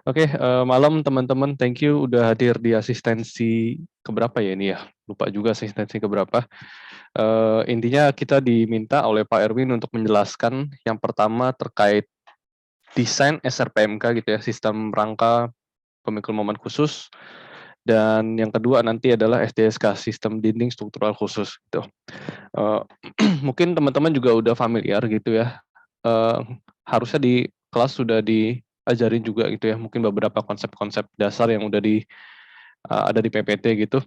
Oke, malam teman-teman. Thank you udah hadir di asistensi keberapa ya ini ya? Lupa juga asistensi keberapa. Intinya kita diminta oleh Pak Erwin untuk menjelaskan yang pertama terkait desain SRPMK gitu ya, sistem rangka pemikul momen khusus. Dan yang kedua nanti adalah SDSK, sistem dinding struktural khusus gitu. Mungkin teman-teman juga udah familiar gitu ya. Harusnya di kelas sudah diajarin juga gitu ya, mungkin beberapa konsep-konsep dasar yang udah ada di PPT gitu.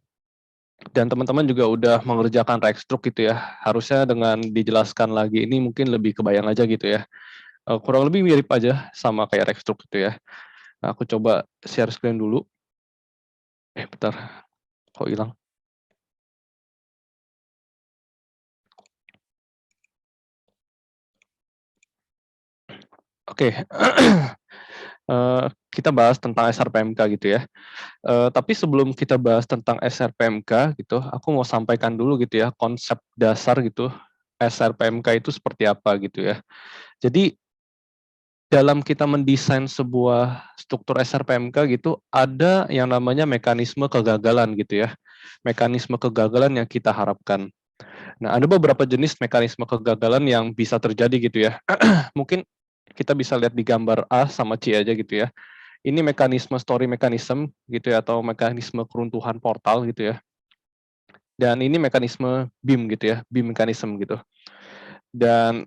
Dan teman-teman juga udah mengerjakan Rextruk gitu ya. Harusnya dengan dijelaskan lagi ini mungkin lebih kebayang aja gitu ya. Kurang lebih mirip aja sama kayak Rextruk gitu ya. Nah, aku coba share screen dulu. Bentar, kok hilang? Oke. Kita bahas tentang SRPMK gitu ya. Tapi sebelum kita bahas tentang SRPMK gitu, aku mau sampaikan dulu gitu ya konsep dasar gitu SRPMK itu seperti apa gitu ya. Jadi dalam kita mendesain sebuah struktur SRPMK gitu ada yang namanya mekanisme kegagalan gitu ya. Mekanisme kegagalan yang kita harapkan. Nah, ada beberapa jenis mekanisme kegagalan yang bisa terjadi gitu ya. Mungkin kita bisa lihat di gambar A sama C aja gitu ya. Ini mekanisme story mechanism gitu ya, atau mekanisme keruntuhan portal gitu ya. Dan ini mekanisme BIM gitu ya, BIM mechanism gitu. Dan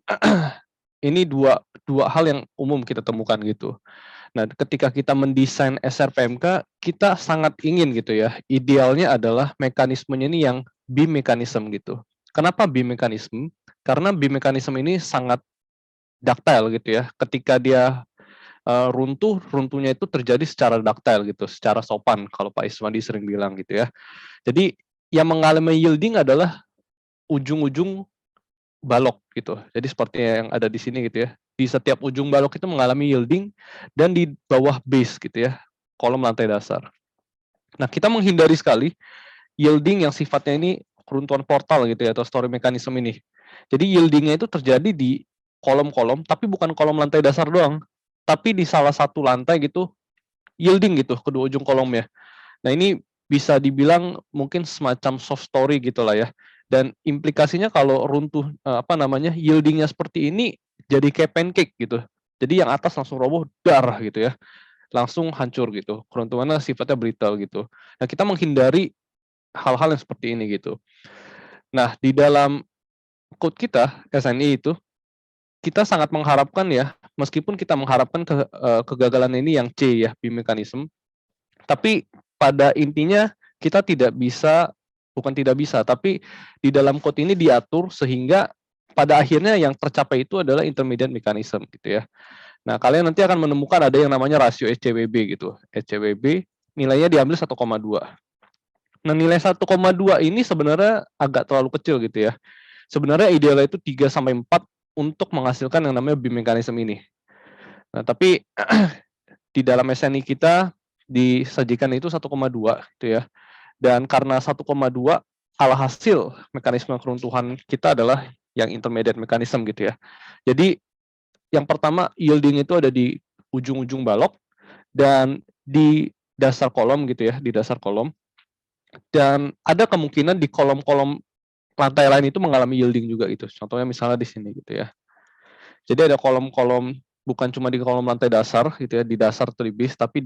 ini dua hal yang umum kita temukan gitu. Nah, ketika kita mendesain SRPMK, kita sangat ingin gitu ya, idealnya adalah mekanismenya ini yang BIM mechanism gitu. Kenapa BIM mechanism? Karena BIM mechanism ini sangat ductile gitu ya. Ketika dia runtuhnya itu terjadi secara ductile gitu, secara sopan kalau Pak Iswandi sering bilang gitu ya. Jadi yang mengalami yielding adalah ujung-ujung balok gitu. Jadi seperti yang ada di sini gitu ya. Di setiap ujung balok itu mengalami yielding dan di bawah base gitu ya, kolom lantai dasar. Nah, kita menghindari sekali yielding yang sifatnya ini keruntuhan portal gitu ya, atau story mechanism ini. Jadi yieldingnya itu terjadi di kolom-kolom, tapi bukan kolom lantai dasar doang, tapi di salah satu lantai gitu, yielding gitu, kedua ujung kolomnya. Nah, ini bisa dibilang mungkin semacam soft story gitulah ya. Dan implikasinya kalau runtuh yieldingnya seperti ini jadi kayak pancake gitu. Jadi yang atas langsung roboh darah gitu ya. Langsung hancur gitu. Keruntuhannya sifatnya brittle gitu. Nah, kita menghindari hal-hal yang seperti ini gitu. Nah, di dalam code kita SNI itu kita sangat mengharapkan ya, meskipun kita mengharapkan kegagalan ini yang C ya, BIM mechanism, tapi pada intinya kita tidak bisa, bukan tidak bisa, tapi di dalam code ini diatur sehingga pada akhirnya yang tercapai itu adalah intermediate mechanism gitu ya. Nah, kalian nanti akan menemukan ada yang namanya rasio SCWB gitu. SCWB nilainya diambil 1,2. Nah, nilai 1,2 ini sebenarnya agak terlalu kecil gitu ya. Sebenarnya idealnya itu 3 sampai 4 untuk menghasilkan yang namanya BIM mechanism ini. Nah, tapi di dalam SNI kita disajikan itu 1,2 gitu ya. Dan karena 1,2 alhasil mekanisme keruntuhan kita adalah yang intermediate mechanism gitu ya. Jadi yang pertama yielding itu ada di ujung-ujung balok dan di dasar kolom gitu ya, di dasar kolom. Dan ada kemungkinan di kolom-kolom lantai lain itu mengalami yielding juga gitu. Contohnya misalnya di sini gitu ya. Jadi ada kolom-kolom bukan cuma di kolom lantai dasar gitu ya, di dasar atau di base, tapi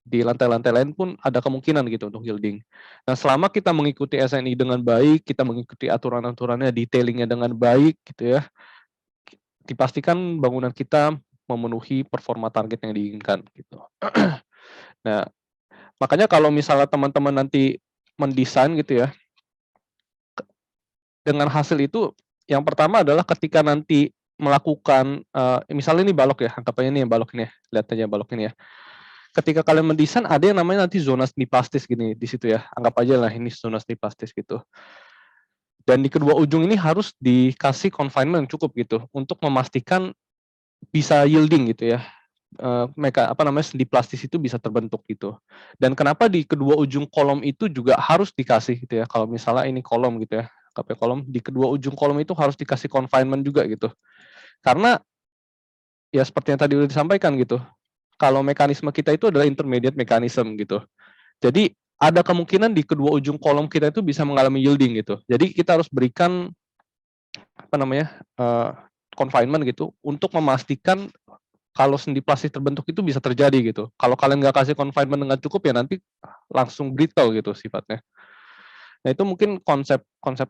di lantai-lantai lain pun ada kemungkinan gitu untuk yielding. Nah, selama kita mengikuti SNI dengan baik, kita mengikuti aturan-aturannya, detailingnya dengan baik gitu ya, dipastikan bangunan kita memenuhi performa target yang diinginkan gitu. Nah, makanya kalau misalnya teman-teman nanti mendesain gitu ya, dengan hasil itu yang pertama adalah ketika nanti melakukan misalnya ini balok ya, anggap aja ini yang balok ini ya, lihat aja balok ini ya. Ketika kalian mendesain ada yang namanya nanti zona seni plastis gini di situ ya, anggap aja lah ini zona seni plastis gitu. Dan di kedua ujung ini harus dikasih confinement yang cukup gitu untuk memastikan bisa yielding gitu ya. Sendi plastis itu bisa terbentuk gitu. Dan kenapa di kedua ujung kolom itu juga harus dikasih gitu ya. Kalau misalnya ini kolom gitu ya, KP kolom, di kedua ujung kolom itu harus dikasih confinement juga gitu. Karena ya seperti yang tadi udah disampaikan gitu. kalau mekanisme kita itu adalah intermediate mechanism gitu. Jadi ada kemungkinan di kedua ujung kolom kita itu bisa mengalami yielding gitu. Jadi kita harus berikan apa namanya confinement gitu untuk memastikan kalau sendi plastik terbentuk itu bisa terjadi gitu. Kalau kalian nggak kasih confinement dengan cukup ya nanti langsung brittle gitu sifatnya. Nah itu mungkin konsep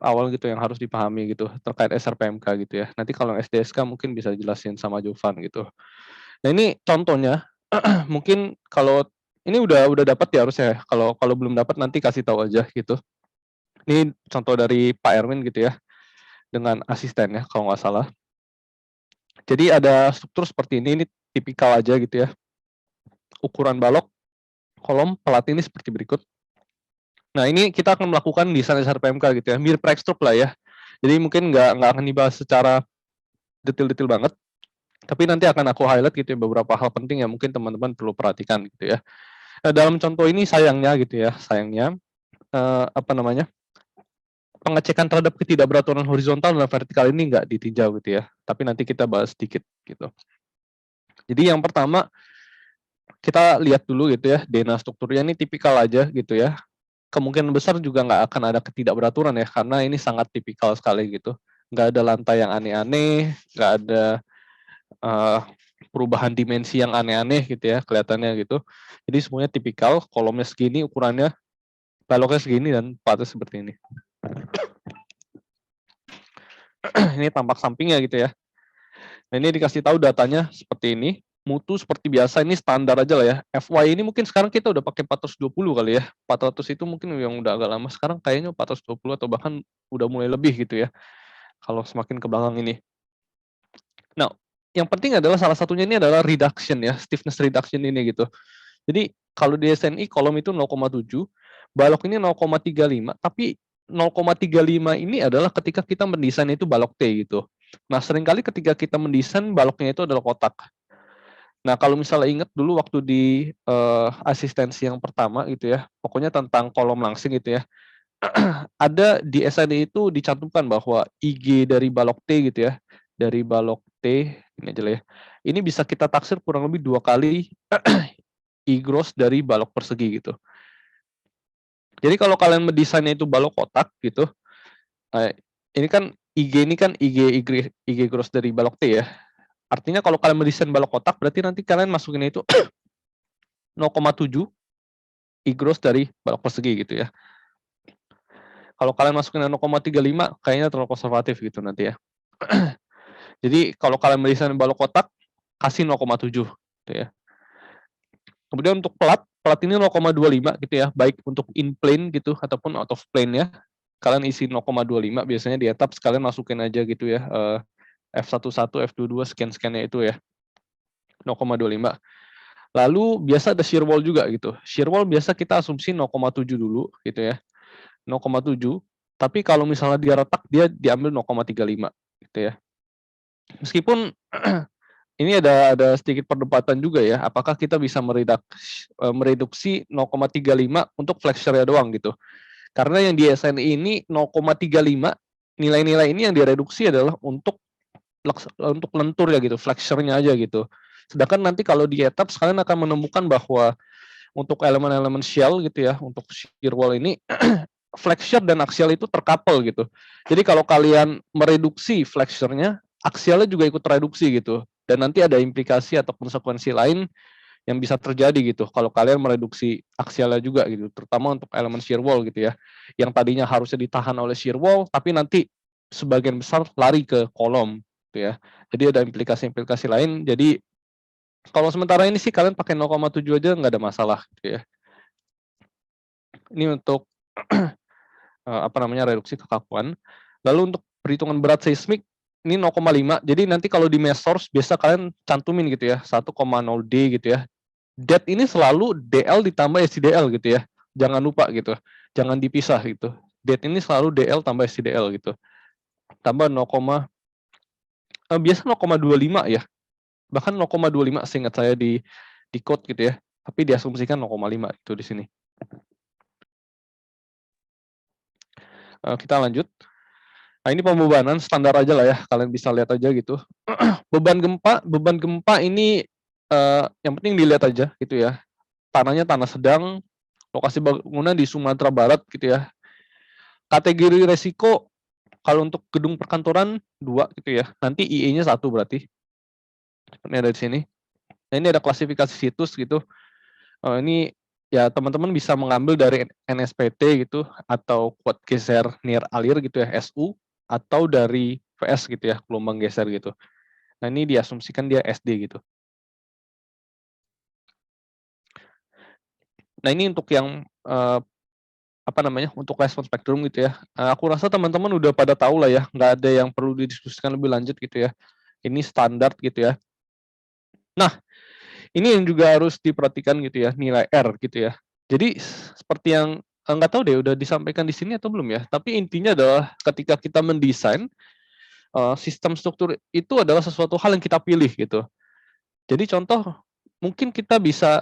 awal gitu yang harus dipahami gitu terkait SRPMK gitu ya. Nanti kalau SDSK mungkin bisa jelasin sama Jovan gitu. Nah ini contohnya mungkin kalau ini udah dapat ya harusnya ya. Kalau kalau belum dapat nanti kasih tahu aja gitu. Ini contoh dari Pak Erwin gitu ya dengan asisten ya kalau nggak salah. Jadi ada struktur seperti ini tipikal aja gitu ya. Ukuran balok kolom pelat ini seperti berikut. Nah ini kita akan melakukan desain SRPMK gitu ya, mirip Rexstruct lah ya. Jadi mungkin nggak akan dibahas secara detail-detail banget, tapi nanti akan aku highlight gitu ya beberapa hal penting yang mungkin teman-teman perlu perhatikan gitu ya. Nah, dalam contoh ini sayangnya gitu ya, apa namanya pengecekan terhadap ketidakberaturan horizontal dan vertikal ini nggak ditinjau gitu ya. Tapi nanti kita bahas sedikit gitu. Jadi yang pertama kita lihat dulu gitu ya, DNA strukturnya ini tipikal aja gitu ya. Kemungkinan besar juga nggak akan ada ketidakberaturan ya, karena ini sangat tipikal sekali gitu. Nggak ada lantai yang aneh-aneh, nggak ada uh, perubahan dimensi yang aneh-aneh gitu ya, kelihatannya gitu. Jadi semuanya tipikal, kolomnya segini, ukurannya, baloknya segini, dan platnya seperti ini. Ini tampak sampingnya gitu ya. Nah ini dikasih tahu datanya seperti ini. Mutu seperti biasa, ini standar aja lah ya. FY ini mungkin sekarang kita udah pakai 420 kali ya. 400 itu mungkin yang udah agak lama. Sekarang kayaknya 420 atau bahkan udah mulai lebih gitu ya. Kalau semakin ke belakang ini. Nah, yang penting adalah salah satunya ini adalah reduction ya, stiffness reduction ini gitu. Jadi kalau di SNI kolom itu 0,7, balok ini 0,35, tapi 0,35 ini adalah ketika kita mendesain itu balok T gitu. Nah, seringkali ketika kita mendesain baloknya itu adalah kotak. Nah, kalau misalnya ingat dulu waktu di asistensi yang pertama gitu ya, pokoknya tentang kolom langsing gitu ya, ada di SNI itu dicantumkan bahwa IG dari balok T gitu ya, dari balok T, ini aja lah ya, ini bisa kita taksir kurang lebih 2 kali I gross dari balok persegi gitu. Jadi kalau kalian mendesainnya itu balok kotak gitu, ini kan IG gross dari balok T ya. Artinya kalau kalian mendesain balok kotak, berarti nanti kalian masukin itu 0,7 I gross dari balok persegi gitu ya. Kalau kalian masukin 0,35, kayaknya terlalu konservatif gitu nanti ya. Jadi kalau kalian mendesain balok kotak, kasih 0,7 gitu ya. Kemudian untuk plat ini 0,25 gitu ya, baik untuk in plane gitu ataupun out of plane ya. Kalian isi 0,25 biasanya di etap sekalian masukin aja gitu ya. F11, F22 scan-scannya itu ya. 0,25. Lalu biasa ada shear wall juga gitu. Shear wall biasa kita asumsi 0,7 dulu gitu ya. 0,7. Tapi kalau misalnya dia retak dia diambil 0,35 gitu ya. Meskipun ini ada sedikit perdebatan juga ya, apakah kita bisa mereduksi 0,35 untuk flexure-nya doang gitu. Karena yang di SNI ini 0,35 nilai-nilai ini yang direduksi adalah untuk lentur ya gitu, flexure-nya aja gitu. Sedangkan nanti kalau di etap kalian akan menemukan bahwa untuk elemen-elemen shell gitu ya, untuk shear wall ini flexure dan axial itu terkapel gitu. Jadi kalau kalian mereduksi flexure-nya, aksialnya juga ikut reduksi gitu. Dan nanti ada implikasi atau konsekuensi lain yang bisa terjadi gitu kalau kalian mereduksi aksialnya juga gitu, terutama untuk elemen shear wall gitu ya, yang tadinya harusnya ditahan oleh shear wall tapi nanti sebagian besar lari ke kolom gitu ya. Jadi ada implikasi-implikasi lain. Jadi kalau sementara ini sih kalian pakai 0,7 aja nggak ada masalah gitu ya. Ini untuk apa namanya reduksi kekakuan. Lalu untuk perhitungan berat seismik ini 0,5. Jadi nanti kalau di mesh source biasa kalian cantumin gitu ya 1,0 D gitu ya. Det ini selalu DL ditambah SCDL gitu ya. Jangan lupa gitu. Jangan dipisah gitu. Det ini selalu DL tambah SCDL gitu. Tambah 0, biasa 0,25 ya. Bahkan 0,25 seingat saya di code gitu ya. Tapi diasumsikan 0,5 itu di sini. Kita lanjut. Nah, ini pembebanan standar aja lah ya. Kalian bisa lihat aja gitu. Beban gempa ini yang penting dilihat aja gitu ya. Tanahnya tanah sedang, lokasi bangunan di Sumatera Barat gitu ya. Kategori resiko kalau untuk gedung perkantoran 2 gitu ya. Nanti IE-nya 1 berarti. Ini ada di sini. Nah, ini ada klasifikasi situs gitu. Ini ya teman-teman bisa mengambil dari NSPT gitu atau kuat geser near alir gitu ya, SU, atau dari VS gitu ya, gelombang geser gitu. Nah, ini diasumsikan dia SD gitu. Nah, ini untuk yang apa namanya, untuk respon spektrum gitu ya. Aku rasa teman-teman udah pada tahu lah ya, nggak ada yang perlu didiskusikan lebih lanjut gitu ya. Ini standar gitu ya. Nah, ini yang juga harus diperhatikan gitu ya, nilai R gitu ya. Jadi seperti yang nggak tahu deh udah disampaikan di sini atau belum ya. Tapi intinya adalah ketika kita mendesain sistem struktur itu adalah sesuatu hal yang kita pilih gitu. Jadi contoh mungkin kita bisa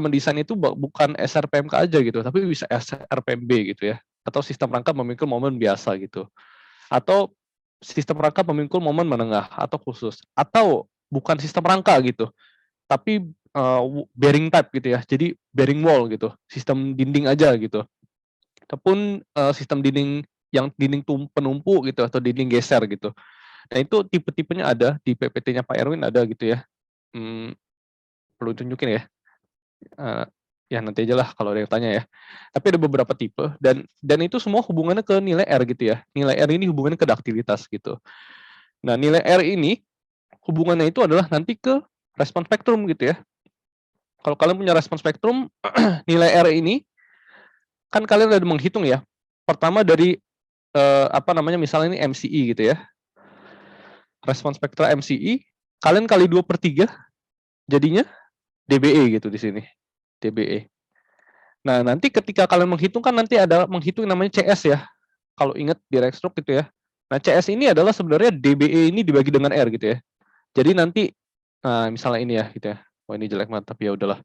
mendesain itu bukan SRPMK aja gitu, tapi bisa SRPMB gitu ya, atau sistem rangka memikul momen biasa gitu, atau sistem rangka memikul momen menengah atau khusus, atau bukan sistem rangka gitu, tapi bearing type gitu ya, jadi bearing wall gitu, sistem dinding aja gitu, ataupun sistem dinding yang dinding penumpu gitu atau dinding geser gitu. Nah itu tipe-tipenya ada di PPT-nya Pak Erwin ada gitu ya. Perlu tunjukin ya. Uh, ya nanti aja lah kalau ada yang tanya ya. Tapi ada beberapa tipe dan itu semua hubungannya ke nilai R gitu ya. Nilai R ini hubungannya ke duktilitas gitu. Nah nilai R ini hubungannya itu adalah nanti ke respon spektrum gitu ya. Kalau kalian punya respon spektrum, nilai R ini kan kalian udah menghitung ya. Pertama dari apa namanya misalnya ini MCI gitu ya. Respon spektra MCI kalian kali 2/3 jadinya DBE gitu di sini. DBE. Nah, nanti ketika kalian menghitung kan nanti ada menghitung namanya CS ya. Kalau ingat di Rexrock gitu ya. Nah, CS ini adalah sebenarnya DBE ini dibagi dengan R gitu ya. Jadi nanti misalnya ini ya gitu ya. Oh, ini jelek banget tapi ya udahlah.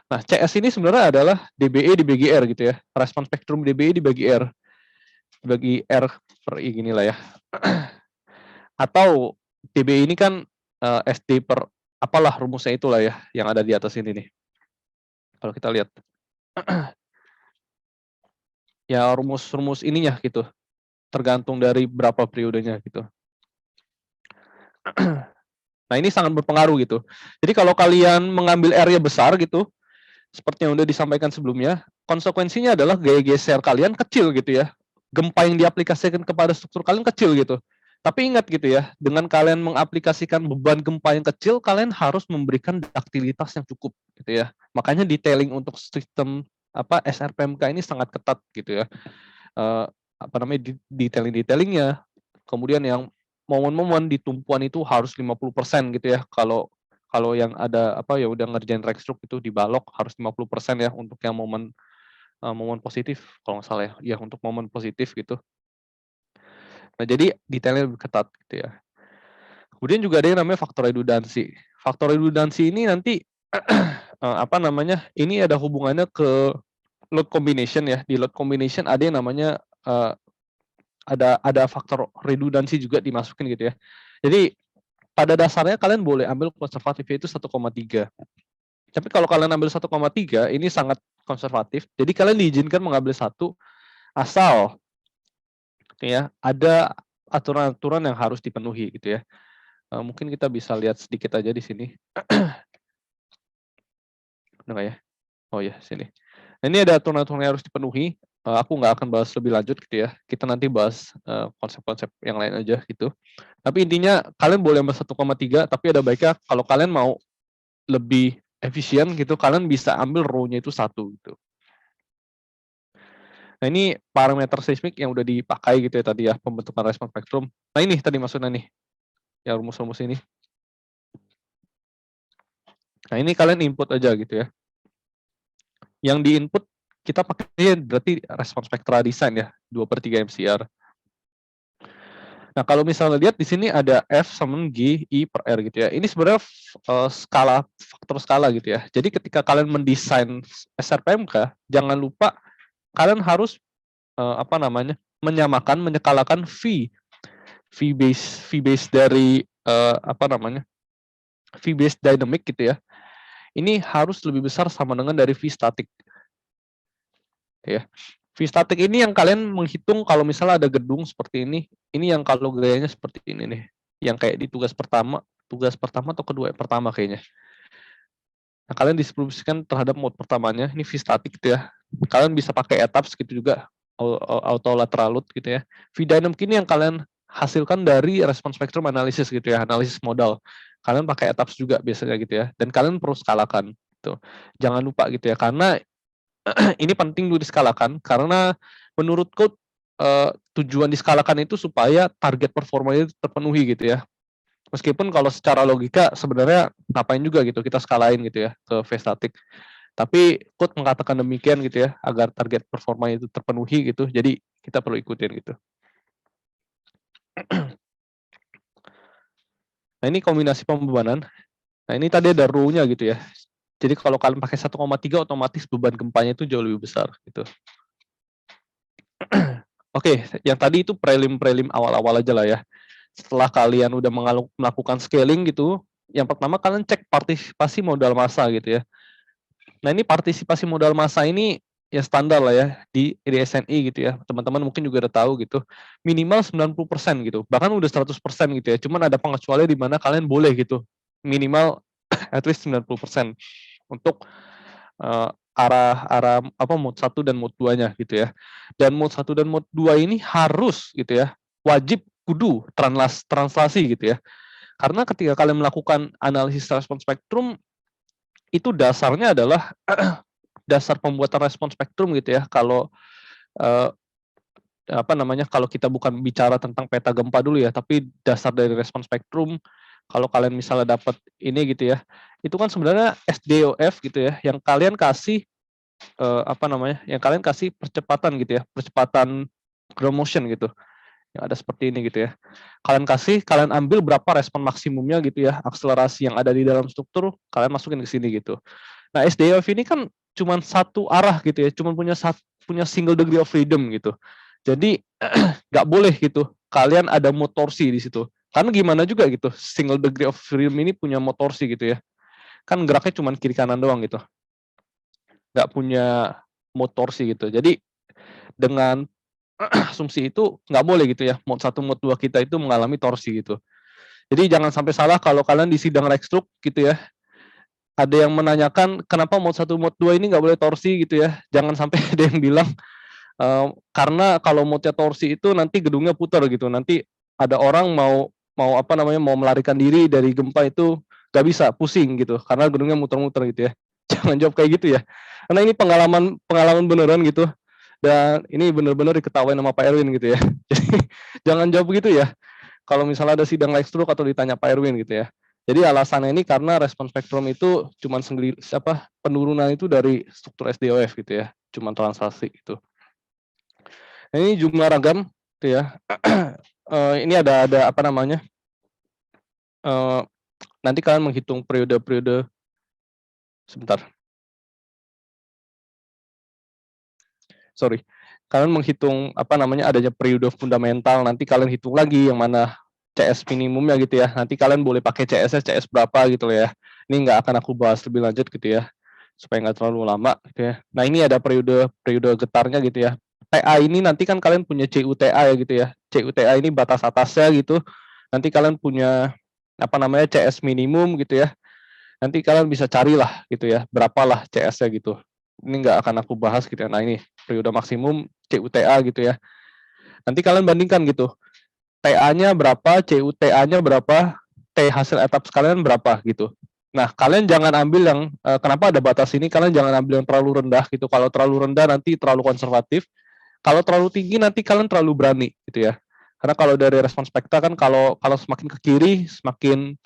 Nah, CS ini sebenarnya adalah DBE dibagi R gitu ya. Respon spektrum DBE dibagi R. Dibagi R per I gini lah ya. Atau DBE ini kan SD per apalah rumusnya itulah ya yang ada di atas ini nih. Kalau kita lihat. Ya rumus-rumus ininya gitu. Tergantung dari berapa periodenya gitu. Nah, ini sangat berpengaruh gitu. Jadi kalau kalian mengambil area besar gitu, seperti yang udah disampaikan sebelumnya, konsekuensinya adalah gaya geser kalian kecil gitu ya. Gempa yang diaplikasikan kepada struktur kalian kecil gitu. Tapi ingat gitu ya, dengan kalian mengaplikasikan beban gempa yang kecil, kalian harus memberikan duktilitas yang cukup gitu ya. Makanya detailing untuk sistem SRPMK ini sangat ketat gitu ya. Detailing-detailingnya, kemudian yang momen-momen di tumpuan itu harus 50% gitu ya. Kalau kalau yang ada yang udah ngerjain Rexrock itu di balok harus 50% ya untuk yang momen momen positif kalau nggak salah ya. Ya untuk momen positif gitu. Nah, jadi detailnya lebih ketat gitu ya. Kemudian juga ada yang namanya faktor redundansi. Faktor redundansi ini nanti ini ada hubungannya ke load combination ya. Di load combination ada yang namanya ada faktor redundansi juga dimasukin gitu ya. Jadi pada dasarnya kalian boleh ambil konservatif itu 1,3. Tapi kalau kalian ambil 1,3 ini sangat konservatif. Jadi kalian diizinkan mengambil 1 asal ya ada aturan-aturan yang harus dipenuhi gitu ya. Mungkin kita bisa lihat sedikit aja di sini. Enggak ya? Oh ya, sini. Nah, ini ada aturan-aturan yang harus dipenuhi. Aku nggak akan bahas lebih lanjut gitu ya. Kita nanti bahas konsep-konsep yang lain aja gitu. Tapi intinya kalian boleh ambil 1,3, tapi ada baiknya kalau kalian mau lebih efisien gitu, kalian bisa ambil row-nya itu 1 gitu. Nah, ini parameter seismik yang udah dipakai gitu ya tadi ya, pembentukan respon spektrum. Nah, ini tadi maksudnya nih, ya rumus-rumus ini. Nah, ini kalian input aja gitu ya. Yang di input kita pakai berarti respon spektra desain ya, 2/3 MCR. Nah, kalau misalnya lihat di sini ada F sama G, I per R gitu ya. Ini sebenarnya faktor skala gitu ya. Jadi ketika kalian mendesain SRPMK, jangan lupa kalian harus menyekalakan V base dari V base dynamic gitu ya, ini harus lebih besar sama dengan dari V static ya. V static ini yang kalian menghitung kalau misalnya ada gedung seperti ini yang kalau gayanya seperti ini nih, yang kayak di tugas pertama atau kedua, pertama kayaknya. Nah, kalian distribusikan terhadap mode pertamanya, ini V static gitu ya. Kalian bisa pakai etaps gitu juga, auto lateral load gitu ya. V dynamic ini yang kalian hasilkan dari respon spektrum analisis gitu ya, analisis modal. Kalian pakai etaps juga biasanya gitu ya, dan kalian perlu skalakan gitu. Jangan lupa gitu ya, karena ini penting dulu diskalakan, karena menurutku tujuan diskalakan itu supaya target performanya terpenuhi gitu ya. Meskipun kalau secara logika sebenarnya ngapain juga gitu kita skalain gitu ya ke V static. Tapi code mengatakan demikian gitu ya, agar target performa itu terpenuhi gitu. Jadi kita perlu ikutin gitu. Nah, ini kombinasi pembebanan. Nah, ini tadi ada row-nya gitu ya. Jadi kalau kalian pakai 1,3 otomatis beban gempanya itu jauh lebih besar gitu. Oke, yang tadi itu prelim awal-awal aja lah ya. Setelah kalian udah melakukan scaling gitu, yang pertama kalian cek partisipasi modal massa gitu ya. Nah, ini partisipasi modal massa ini ya standar lah ya di SNI gitu ya. Teman-teman mungkin juga udah tahu gitu. Minimal 90% gitu. Bahkan udah 100% gitu ya. Cuman ada pengecualian di mana kalian boleh gitu. Minimal at least 90% untuk arah apa mode 1 dan mode 2-nya gitu ya. Dan mode 1 dan mode 2 ini harus gitu ya. Wajib kudu translasi gitu ya. Karena ketika kalian melakukan analisis respon spektrum itu dasarnya adalah dasar pembuatan respon spektrum gitu ya. Kalau eh, apa namanya, kalau kita bukan bicara tentang peta gempa dulu ya, tapi dasar dari respon spektrum, kalau kalian misalnya dapat ini gitu ya, itu kan sebenarnya SDOF gitu ya, yang kalian kasih apa namanya, yang kalian kasih percepatan gitu ya, percepatan ground motion gitu, yang ada seperti ini gitu ya. Kalian ambil berapa respon maksimumnya gitu ya, akselerasi yang ada di dalam struktur, kalian masukin ke sini gitu. Nah, SDOF ini kan cuma satu arah gitu ya, cuma punya single degree of freedom gitu. Jadi nggak boleh gitu kalian ada motorsi di situ. Karena gimana juga gitu, single degree of freedom ini punya motorsi gitu ya. Kan geraknya cuma kiri kanan doang gitu. Nggak punya motorsi gitu. Jadi dengan asumsi itu nggak boleh gitu ya, mode 1, mode 2 kita itu mengalami torsi gitu. Jadi jangan sampai salah kalau kalian di sidang Rextruk gitu ya, ada yang menanyakan kenapa mode 1, mode 2 ini nggak boleh torsi gitu ya. Jangan sampai ada yang bilang karena kalau mode torsi itu nanti gedungnya putar gitu. Nanti ada orang mau mau apa namanya mau melarikan diri dari gempa itu nggak bisa, pusing gitu karena gedungnya muter-muter gitu ya. Jangan jawab kayak gitu ya. Karena ini pengalaman pengalaman beneran gitu. Dan ini bener-bener diketawain sama Pak Erwin gitu ya. Jadi jangan jawab gitu ya. Kalau misalnya ada sidang Rextruk atau ditanya Pak Erwin gitu ya. Jadi alasannya ini karena respon spektrum itu cuman penurunan itu dari struktur SDOF gitu ya, cuman translasi gitu. Nah, ini jumlah ragam gitu ya. Ini ada apa namanya? Nanti kalian menghitung periode-periode sebentar. Sorry. Kalian menghitung apa namanya adanya periode fundamental, nanti kalian hitung lagi yang mana CS minimumnya gitu ya. Nanti kalian boleh pakai CS-nya CS berapa gitu ya. Ini nggak akan aku bahas lebih lanjut gitu ya, supaya nggak terlalu lama gitu ya. Nah, ini ada periode getarnya gitu ya. TA ini nanti kan kalian punya CUTA ya gitu ya. CUTA ini batas atasnya gitu. Nanti kalian punya apa namanya CS minimum gitu ya. Nanti kalian bisa carilah gitu ya, berapalah CS-nya gitu. Ini nggak akan aku bahas gitu ya. Nah, ini periode maksimum CUTA gitu ya. Nanti kalian bandingkan gitu. TA-nya berapa, CUTA-nya berapa, T hasil etap sekalian berapa gitu. Nah, kalian jangan ambil yang kenapa ada batas ini, kalian jangan ambil yang terlalu rendah gitu. Kalau terlalu rendah nanti terlalu konservatif. Kalau terlalu tinggi nanti kalian terlalu berani gitu ya. Karena kalau dari respon spekta kan kalau semakin ke kiri semakin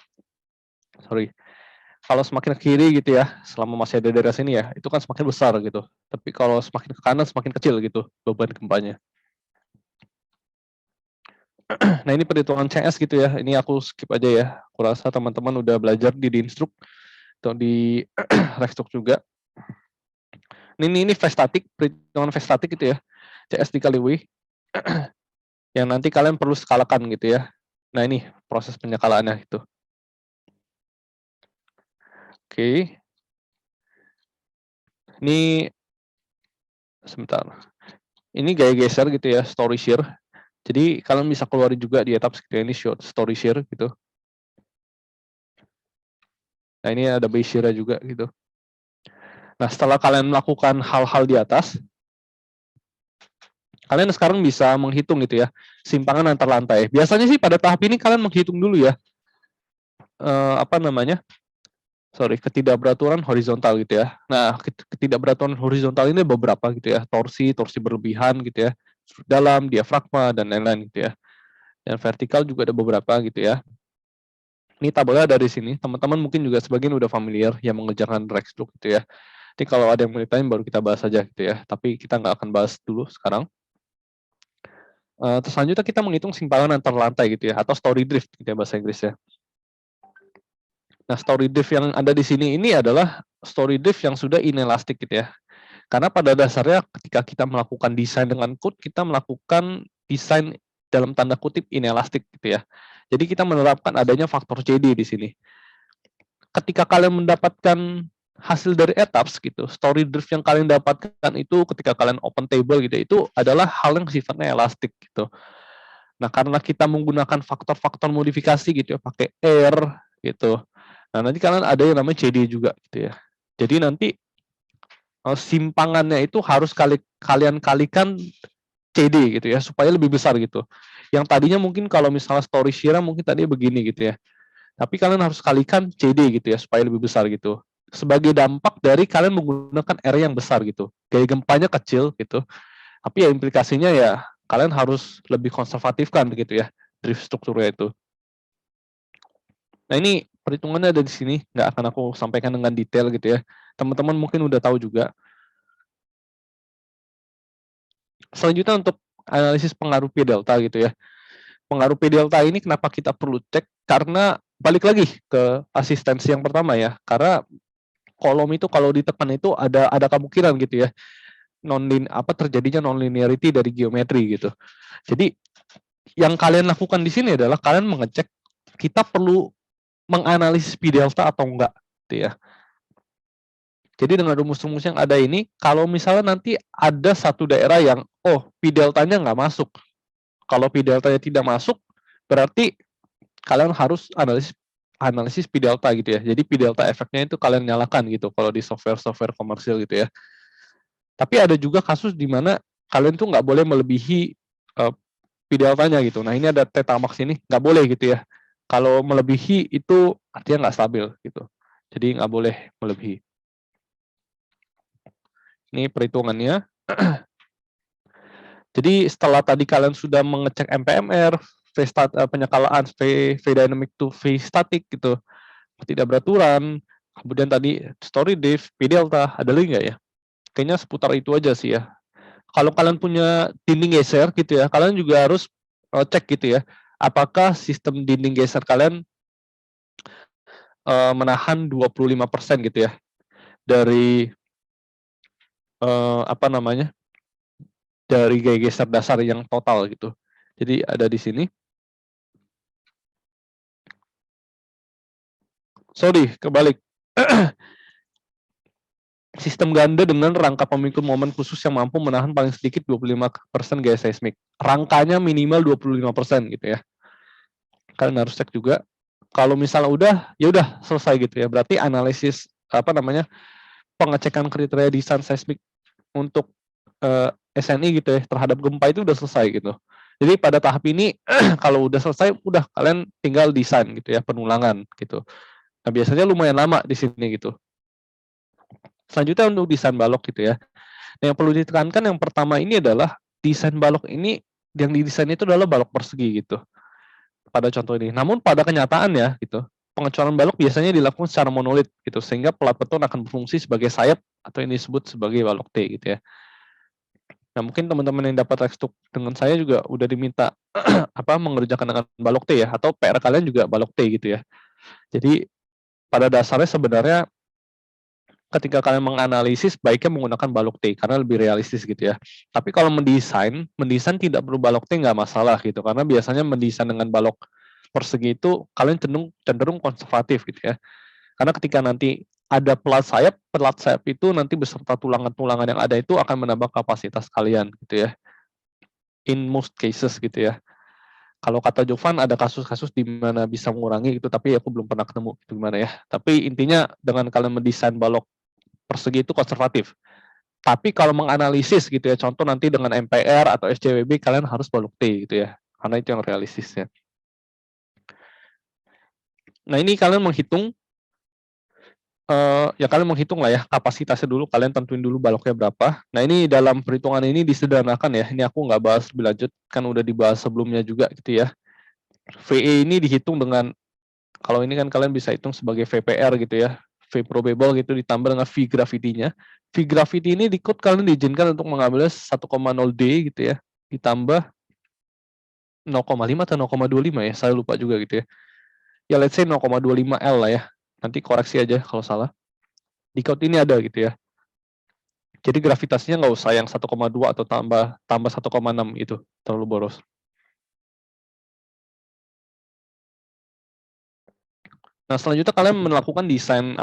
kalau semakin ke kiri gitu ya, selama masih ada daerah sini ya, itu kan semakin besar gitu. Tapi kalau semakin ke kanan semakin kecil gitu beban gempanya. Nah, ini perhitungan CS gitu ya. Ini aku skip aja ya. Aku rasa teman-teman udah belajar di Instruk atau di Rextruk juga. Ini V-static, perhitungan V-static gitu ya. CS dikali W. Yang nanti kalian perlu skalakan gitu ya. Nah, ini proses penyekalaannya itu. Oke. Ini sebentar. Ini gaya geser gitu ya, story share. Jadi kalian bisa keluarin juga di etap seperti ini story share gitu. Nah, ini ada base share juga gitu. Nah, setelah kalian melakukan hal-hal di atas, kalian sekarang bisa menghitung gitu ya, simpangan antar lantai. Biasanya sih pada tahap ini kalian menghitung dulu ya, apa namanya? Ketidakberaturan horizontal gitu ya. Nah, ketidakberaturan horizontal ini beberapa gitu ya, torsi berlebihan gitu ya, dalam, diafragma, dan lain-lain gitu ya. Dan vertikal juga ada beberapa gitu ya. Ini tabelnya dari sini, teman-teman mungkin juga sebagian udah familiar yang mengerjakan Rexlook gitu ya. Nanti kalau ada yang mau ditanya baru kita bahas aja gitu ya, tapi kita nggak akan bahas dulu sekarang. Terus selanjutnya kita menghitung simpangan antar lantai gitu ya, atau story drift gitu ya bahasa Inggrisnya. Nah, story drift yang ada di sini ini adalah story drift yang sudah inelastik gitu ya. Karena pada dasarnya ketika kita melakukan desain dengan code, kita melakukan desain dalam tanda kutip inelastik gitu ya. Jadi kita menerapkan adanya faktor CD di sini. Ketika kalian mendapatkan hasil dari etaps gitu, story drift yang kalian dapatkan itu ketika kalian open table gitu, itu adalah hal yang sifatnya elastik gitu. Nah, karena kita menggunakan faktor-faktor modifikasi gitu ya, pakai air gitu. Nah, nanti kalian ada yang namanya CD juga gitu ya. Jadi nanti simpangannya itu harus kalian kalikan CD gitu ya, supaya lebih besar gitu. Yang tadinya mungkin kalau misalnya story share mungkin tadi begini gitu ya. Tapi kalian harus kalikan CD gitu ya, supaya lebih besar gitu. Sebagai dampak dari kalian menggunakan area yang besar gitu. Gaya gempanya kecil gitu. Tapi ya implikasinya ya kalian harus lebih konservatif kan gitu ya, drift strukturnya itu. Nah, ini perhitungannya ada di sini, nggak akan aku sampaikan dengan detail gitu ya. Teman-teman mungkin udah tahu juga. Selanjutnya untuk analisis pengaruh P delta gitu ya. Pengaruh P delta ini kenapa kita perlu cek? Karena balik lagi ke asistensi yang pertama ya. Karena kolom itu kalau ditekan itu ada kemungkinan gitu ya. Terjadinya non linearity dari geometri gitu. Jadi yang kalian lakukan di sini adalah kalian mengecek kita perlu menganalisis P delta atau enggak gitu ya. Jadi dengan rumus-rumus yang ada ini, kalau misalnya nanti ada satu daerah yang, P deltanya nggak masuk. Kalau P deltanya tidak masuk, berarti kalian harus analisis P delta gitu ya. Jadi P delta efeknya itu kalian nyalakan gitu kalau di software komersil gitu ya. Tapi ada juga kasus di mana kalian tuh nggak boleh melebihi P deltanya gitu. Nah, ini ada theta max ini, nggak boleh gitu ya. Kalau melebihi itu artinya nggak stabil gitu. Jadi nggak boleh melebihi. Ini perhitungannya. Jadi setelah tadi kalian sudah mengecek MPMR, penyekalaan V dynamic to V static gitu, tidak beraturan, kemudian tadi story diff, P delta, ada lagi nggak ya? Kayaknya seputar itu aja sih ya. Kalau kalian punya dinding geser gitu ya, kalian juga harus cek gitu ya, apakah sistem dinding geser kalian menahan 25% gitu ya dari apa namanya, dari gaya geser dasar yang total gitu. Jadi ada di sini. Sorry, kebalik. Sistem ganda dengan rangka pemikul momen khusus yang mampu menahan paling sedikit 25% gaya seismik. Rangkanya minimal 25% gitu ya. Kalian harus cek juga. Kalau misalnya udah, ya udah selesai gitu ya. Berarti analisis pengecekan kriteria desain seismik untuk SNI gitu ya terhadap gempa itu udah selesai gitu. Jadi pada tahap ini kalau udah selesai, udah kalian tinggal desain gitu ya, penulangan gitu. Nah, biasanya lumayan lama di sini gitu. Selanjutnya untuk desain balok gitu ya. Nah, yang perlu ditekankan yang pertama ini adalah desain balok ini yang didesain itu adalah balok persegi gitu. Pada contoh ini. Namun pada kenyataannya gitu, pengecoran balok biasanya dilakukan secara monolit gitu sehingga pelat beton akan berfungsi sebagai sayap atau yang disebut sebagai balok T gitu ya. Nah, mungkin teman-teman yang dapat tekstuk dengan saya juga udah diminta mengerjakan dengan balok T ya, atau PR kalian juga balok T gitu ya. Jadi pada dasarnya sebenarnya ketika kalian menganalisis baiknya menggunakan balok T karena lebih realistis gitu ya. Tapi kalau mendesain tidak perlu balok T nggak masalah gitu karena biasanya mendesain dengan balok persegi itu kalian cenderung konservatif gitu ya. Karena ketika nanti ada pelat sayap itu nanti beserta tulangan-tulangan yang ada itu akan menambah kapasitas kalian gitu ya. In most cases gitu ya. Kalau kata Jovan ada kasus-kasus di mana bisa mengurangi gitu, tapi aku belum pernah ketemu itu gimana ya. Tapi intinya dengan kalian mendesain balok persegi itu konservatif. Tapi kalau menganalisis gitu ya, contoh nanti dengan MPR atau SJWB kalian harus balok T gitu ya, karena itu yang realistisnya. Nah ini kalian menghitung, ya kalian menghitung lah ya kapasitasnya dulu, kalian tentuin dulu baloknya berapa. Nah ini dalam perhitungan ini disederhanakan ya, ini aku nggak bahas lebih lanjut, kan udah dibahas sebelumnya juga gitu ya. VE ini dihitung dengan, kalau ini kan kalian bisa hitung sebagai VPR gitu ya, V probable gitu ditambah dengan V gravity-nya. V gravity ini di code kalian diizinkan untuk mengambilnya 1,0 D gitu ya, ditambah 0,5 atau 0,25 ya, saya lupa juga gitu ya. Ya let's say 0,25 L lah ya. Nanti koreksi aja kalau salah. Di code ini ada gitu ya. Jadi gravitasinya nggak usah yang 1,2 atau tambah 1,6 itu, terlalu boros. Nah, selanjutnya kalian melakukan desain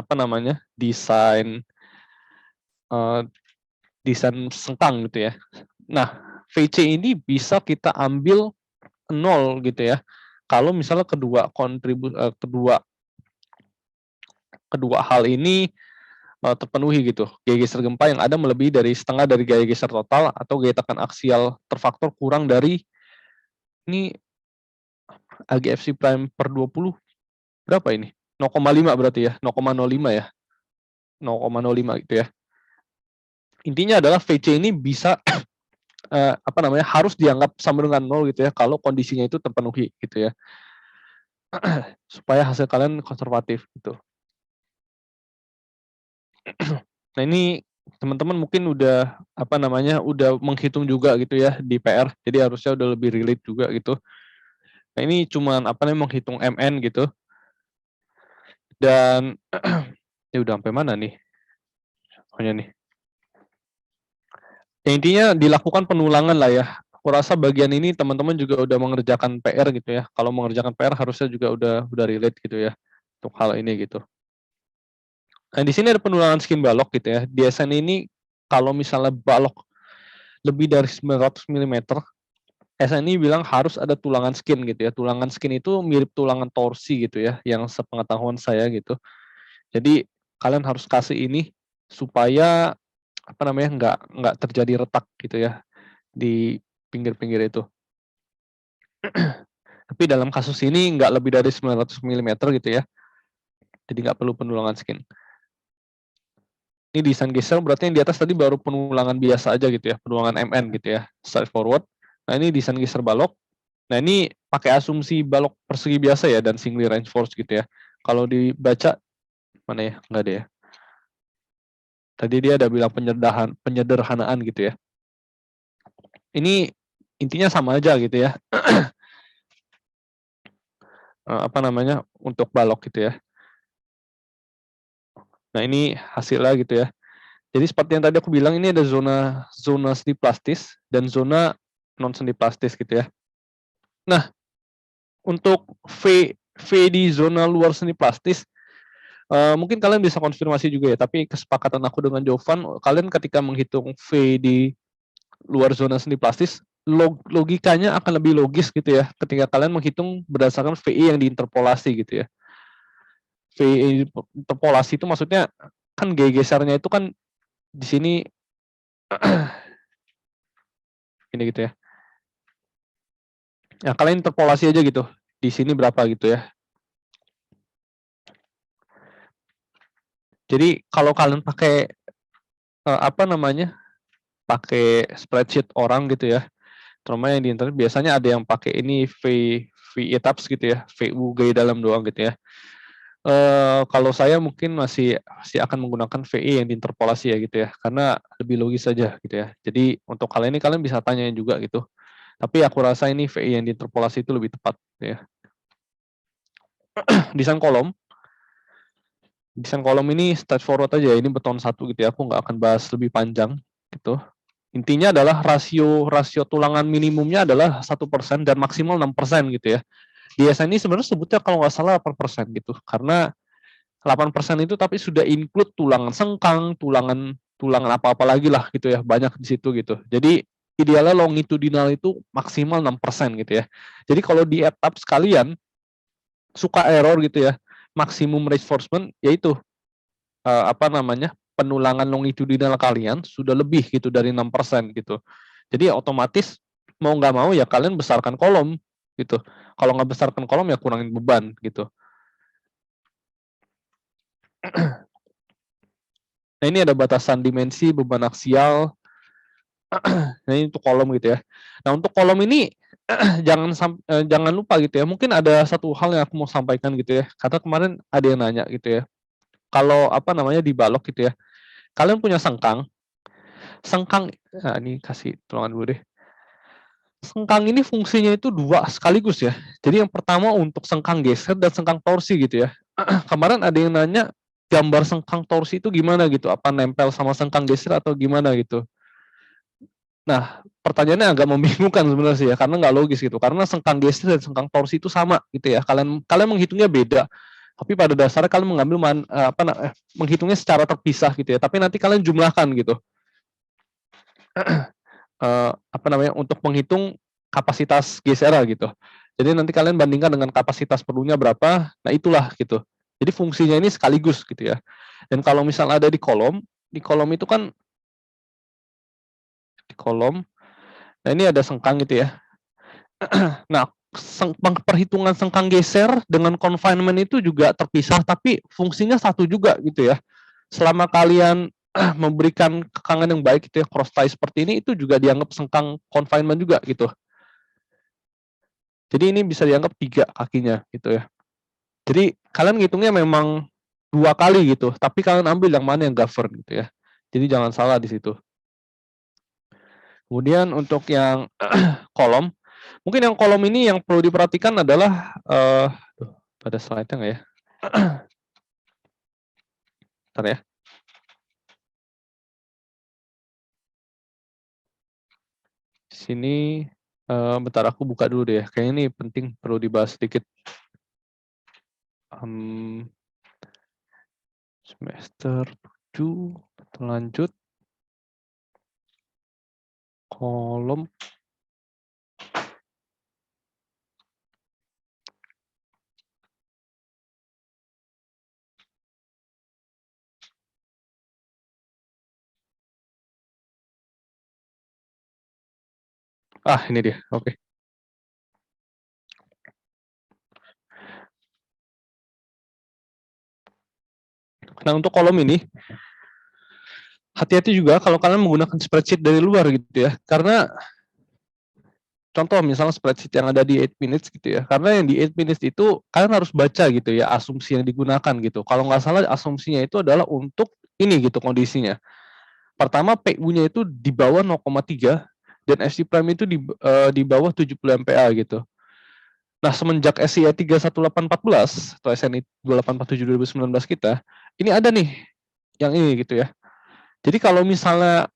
desain desain sengkang gitu ya. Nah, VC ini bisa kita ambil 0 gitu ya. Kalau misalnya kedua hal ini terpenuhi gitu. Gaya geser gempa yang ada melebihi dari setengah dari gaya geser total atau gaya tekan aksial terfaktor kurang dari ini AGFC prime per 20 berapa ini? 0,5 berarti ya, 0,05 ya. 0,05 gitu ya. Intinya adalah VC ini bisa harus dianggap sama dengan 0 gitu ya kalau kondisinya itu terpenuhi gitu ya. Supaya hasil kalian konservatif gitu. Nah, ini teman-teman mungkin udah udah menghitung juga gitu ya di PR. Jadi harusnya udah lebih relate juga gitu. Nah, ini cuman menghitung MN gitu. Dan ya udah sampai mana nih? Pokoknya nih. Ya, intinya dilakukan penulangan lah ya. Aku rasa bagian ini teman-teman juga udah mengerjakan PR gitu ya. Kalau mengerjakan PR harusnya juga udah relate gitu ya untuk hal ini gitu. Nah, di sini ada penulangan skin balok gitu ya. Di SN ini kalau misalnya balok lebih dari 900 mm, SNI bilang harus ada tulangan skin gitu ya. Tulangan skin itu mirip tulangan torsi gitu ya, yang sepengetahuan saya gitu. Jadi kalian harus kasih ini supaya nggak terjadi retak gitu ya di pinggir-pinggir itu. Tapi dalam kasus ini nggak lebih dari 900 mm gitu ya. Jadi nggak perlu penulangan skin. Ini desain geser berarti yang di atas tadi baru penulangan biasa aja gitu ya, penulangan MN gitu ya, straight forward. Nah ini desain geser balok. Nah ini pakai asumsi balok persegi biasa ya dan singly reinforced gitu ya. Kalau dibaca mana ya, nggak ada ya. Tadi dia ada bilang penyederhanaan gitu ya. Ini intinya sama aja gitu ya. Untuk balok gitu ya. Nah ini hasilnya gitu ya. Jadi seperti yang tadi aku bilang ini ada zona seni plastis dan zona non seni plastis gitu ya. Nah untuk V di zona luar seni plastis mungkin kalian bisa konfirmasi juga ya. Tapi kesepakatan aku dengan Jovan, kalian ketika menghitung V di luar zona seni plastis, logikanya akan lebih logis gitu ya ketika kalian menghitung berdasarkan VI yang diinterpolasi gitu ya. VI interpolasi itu maksudnya kan gaya gesernya itu kan di sini ini gitu ya. Ya kalian interpolasi aja gitu. Di sini berapa gitu ya. Jadi kalau kalian pakai pakai spreadsheet orang gitu ya, terutama yang di internet biasanya ada yang pakai ini V etaps gitu ya, VU gaya dalam doang gitu ya. Kalau saya mungkin masih akan menggunakan VE yang diinterpolasi ya gitu ya, karena lebih logis saja gitu ya. Jadi untuk hal ini kalian bisa tanyain juga gitu. Tapi aku rasa ini VE yang diinterpolasi itu lebih tepat ya. Desain kolom ini straightforward aja, ini beton satu gitu ya. Aku nggak akan bahas lebih panjang gitu. Intinya adalah rasio tulangan minimumnya adalah 1% dan maksimal 6% gitu ya. Di SN ini sebenarnya sebutnya kalau nggak salah 8% gitu, karena 8% itu tapi sudah include tulangan sengkang, tulangan apa-apa lagi lah gitu ya, banyak di situ gitu. Jadi idealnya longitudinal itu maksimal 6% gitu ya. Jadi kalau di etap sekalian suka error gitu ya, maksimum reinforcement yaitu apa namanya, penulangan longitudinal kalian sudah lebih gitu dari 6% gitu. Jadi otomatis mau nggak mau ya kalian besarkan kolom gitu. Kalau nggak besarkan kolom ya kurangin beban gitu. Nah ini ada batasan dimensi beban aksial. Nah ini untuk kolom gitu ya. Nah untuk kolom ini jangan lupa gitu ya. Mungkin ada satu hal yang aku mau sampaikan gitu ya. Karena kemarin ada yang nanya gitu ya. Kalau apa namanya di balok gitu ya. Kalian punya sengkang. Nah ini kasih tulangan dulu deh. Sengkang ini fungsinya itu dua sekaligus ya. Jadi yang pertama untuk sengkang geser dan sengkang torsi gitu ya. Kemarin ada yang nanya gambar sengkang torsi itu gimana gitu, apa nempel sama sengkang geser atau gimana gitu. Nah, pertanyaannya agak membingungkan sebenarnya sih ya, karena nggak logis gitu. Karena sengkang geser dan sengkang torsi itu sama gitu ya. Kalian kalian menghitungnya beda. Tapi pada dasarnya kalian mengambil menghitungnya secara terpisah gitu ya. Tapi nanti kalian jumlahkan gitu. Apa namanya untuk menghitung kapasitas GSR gitu. Jadi nanti kalian bandingkan dengan kapasitas perlunya berapa. Nah, itulah gitu. Jadi fungsinya ini sekaligus gitu ya. Dan kalau misal ada di kolom itu kan di kolom. Nah, ini ada sengkang gitu ya. Nah, perhitungan sengkang geser dengan confinement itu juga terpisah tapi fungsinya satu juga gitu ya. Selama kalian memberikan kekangan yang baik gitu ya, cross tie seperti ini itu juga dianggap sengkang confinement juga gitu. Jadi ini bisa dianggap 3 kakinya gitu ya. Jadi kalian ngitungnya memang 2 kali gitu, tapi kalian ambil yang mana yang govern gitu ya. Jadi jangan salah di situ. Kemudian untuk yang kolom, mungkin yang kolom ini yang perlu diperhatikan adalah pada slide-nya nggak ya? Bentar ya. Di sini bentar aku buka dulu deh ya. Kayaknya ini penting perlu dibahas sedikit. Semester 7 lanjut kolom. Ah, ini dia. Oke. Nah, untuk kolom ini hati-hati juga kalau kalian menggunakan spreadsheet dari luar gitu ya. Karena contoh misalnya spreadsheet yang ada di 8 minutes gitu ya. Karena yang di 8 minutes itu kalian harus baca gitu ya asumsi yang digunakan gitu. Kalau nggak salah asumsinya itu adalah untuk ini gitu kondisinya. Pertama PU-nya itu di bawah 0,3 dan SC prime itu di bawah 70 MPa gitu. Nah, semenjak SIA 31814 atau SNI 2847 2019 kita, ini ada nih yang ini gitu ya. Jadi kalau misalnya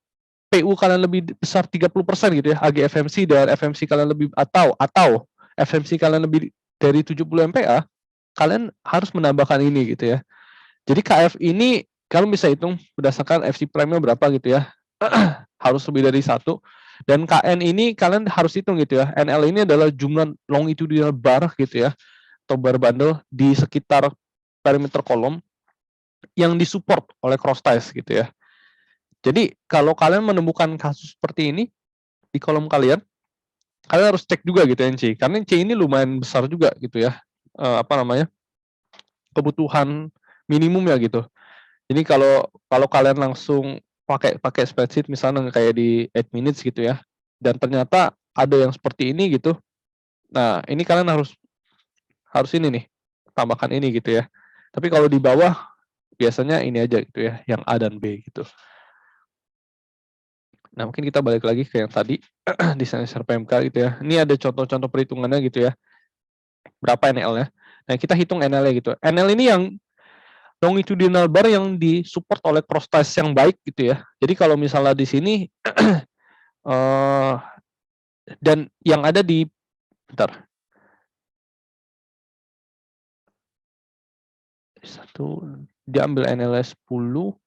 PU kalian lebih besar 30% gitu ya, AGFMC dan FMC kalian lebih atau FMC kalian lebih dari 70 MPa, kalian harus menambahkan ini gitu ya. Jadi KF ini kalian bisa hitung berdasarkan FC prime-nya berapa gitu ya. Harus lebih dari 1. Dan KN ini kalian harus hitung gitu ya. NL ini adalah jumlah longitudinal bar gitu ya, atau bar bundle di sekitar perimeter kolom yang disupport oleh cross ties gitu ya. Jadi kalau kalian menemukan kasus seperti ini di kolom kalian harus cek juga gitu ya C. Karena C ini lumayan besar juga gitu ya. Apa namanya? Kebutuhan minimum ya gitu. Jadi kalau kalau kalian langsung pakai pakai spreadsheet misalnya kayak di 8 minutes gitu ya. Dan ternyata ada yang seperti ini gitu. Nah, ini kalian harus harus ini nih, tambahkan ini gitu ya. Tapi kalau di bawah biasanya ini aja gitu ya, yang A dan B gitu. Nah, mungkin kita balik lagi ke yang tadi di sensor PMK gitu ya. Ini ada contoh-contoh perhitungannya gitu ya. Berapa NL-nya? Nah, kita hitung NL-nya gitu. NL ini yang longitudinal bar yang disupport oleh cross ties yang baik gitu ya. Jadi kalau misalnya di sini dan yang ada di bentar. Satu, dia ambil NLS 10,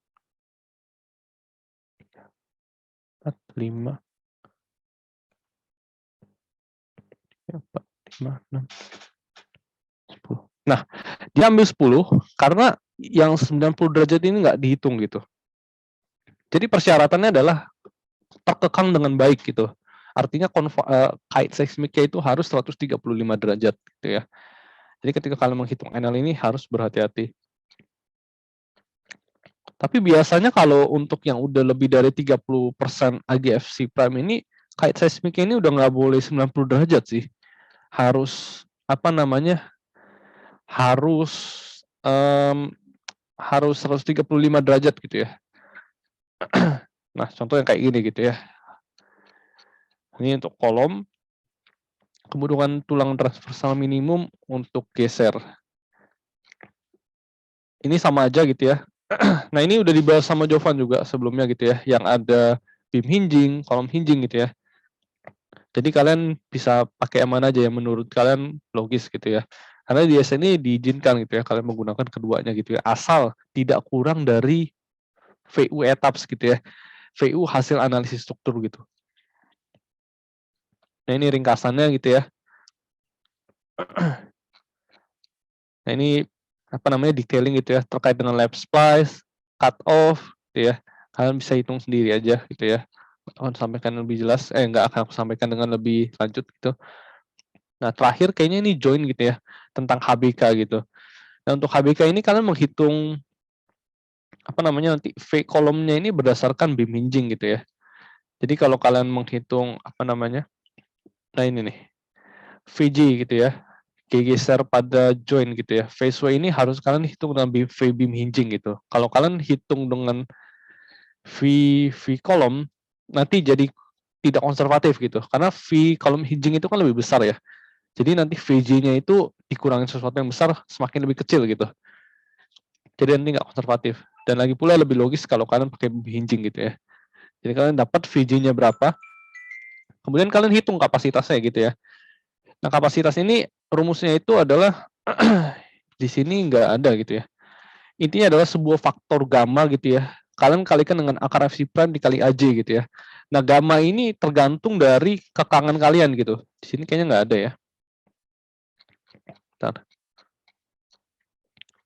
4, 5, 4, 5, 6, 10. Nah, dia ambil 10 karena yang 90 derajat ini nggak dihitung gitu. Jadi persyaratannya adalah terkekang dengan baik gitu. Artinya kite seismiknya itu harus 135 derajat gitu ya. Jadi ketika kalian menghitung NL ini harus berhati-hati. Tapi biasanya kalau untuk yang udah lebih dari 30% AGFC prime ini, kite seismiknya ini udah nggak boleh 90 derajat sih. Harus apa namanya? Harus harus 135 derajat gitu ya. Nah, contoh yang kayak gini gitu ya. Ini untuk kolom, kemudian tulang transversal minimum untuk geser. Ini sama aja gitu ya. Nah, ini udah dibahas sama Jovan juga sebelumnya gitu ya, yang ada beam hinging, kolom hinging gitu ya. Jadi kalian bisa pakai yang mana aja yang menurut kalian logis gitu ya. Karena di SN ini diizinkan gitu ya, kalian menggunakan keduanya gitu ya, asal tidak kurang dari VU etaps gitu ya. VU hasil analisis struktur gitu. Nah, ini ringkasannya gitu ya. Nah, ini apa namanya detailing gitu ya, terkait dengan lap splice, cut off gitu ya. Kalian bisa hitung sendiri aja gitu ya. Akan sampaikan lebih jelas, enggak akan aku sampaikan dengan lebih lanjut gitu. Nah, terakhir kayaknya ini join gitu ya, tentang HBK gitu. Nah, untuk HBK ini kalian menghitung apa namanya nanti V kolomnya ini berdasarkan beam hinging gitu ya. Jadi kalau kalian menghitung apa namanya, nah ini nih, VJ gitu ya, geser pada join gitu ya. Phaseway ini harus kalian hitung dengan V beam hinging gitu. Kalau kalian hitung dengan V kolom, nanti jadi tidak konservatif gitu. Karena V kolom hinging itu kan lebih besar ya. Jadi nanti VJ-nya itu dikurangin sesuatu yang besar, semakin lebih kecil gitu. Jadi nanti nggak konservatif. Dan lagi pula lebih logis kalau kalian pakai hinging gitu ya. Jadi kalian dapat VJ-nya berapa, kemudian kalian hitung kapasitasnya gitu ya. Nah, kapasitas ini rumusnya itu adalah di sini nggak ada gitu ya. Intinya adalah sebuah faktor gamma gitu ya. Kalian kalikan dengan akar FC prime dikali AJ gitu ya. Nah, gamma ini tergantung dari kekangan kalian gitu. Di sini kayaknya nggak ada ya. Bentar.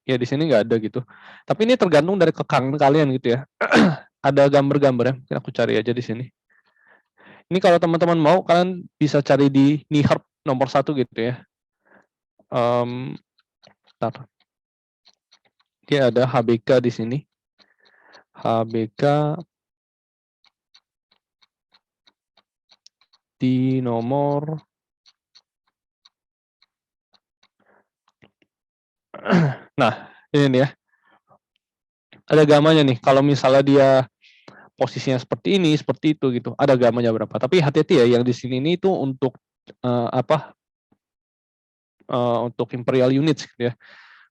Ya, di sini nggak ada gitu. Tapi ini tergantung dari kekangan kalian gitu ya. Ada gambar-gambar ya. Mungkin aku cari aja di sini. Ini kalau teman-teman mau, kalian bisa cari di NIHERP nomor 1 gitu ya. Bentar. Dia ada HBK di sini. HBK di nomor nah, ini nih ya. Ada gamanya nih. Kalau misalnya dia posisinya seperti ini, seperti itu gitu. Ada gamanya berapa. Tapi hati-hati ya, yang di sini ini itu untuk untuk imperial units gitu ya.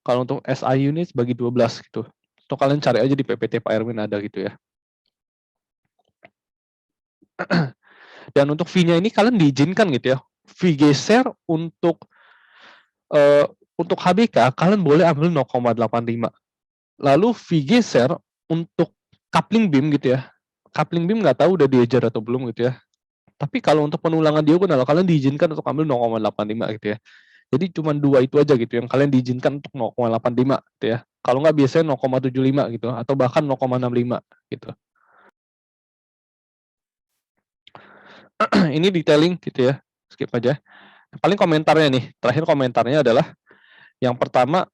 Kalau untuk SI units bagi 12 gitu. Itu kalian cari aja di PPT Pak Erwin ada gitu ya. Dan untuk V-nya ini kalian diizinkan gitu ya. V geser untuk HBK kalian boleh ambil 0,85. Lalu V geser untuk coupling beam gitu ya. Coupling beam nggak tahu udah diajar atau belum gitu ya. Tapi kalau untuk penulangan diagonal kalian diizinkan untuk ambil 0,85 gitu ya. Jadi cuma dua itu aja gitu yang kalian diizinkan untuk 0,85 gitu ya. Kalau nggak biasanya 0,75 gitu atau bahkan 0,65 gitu. Ini detailing gitu ya. Skip aja. Paling komentarnya nih, terakhir komentarnya adalah yang pertama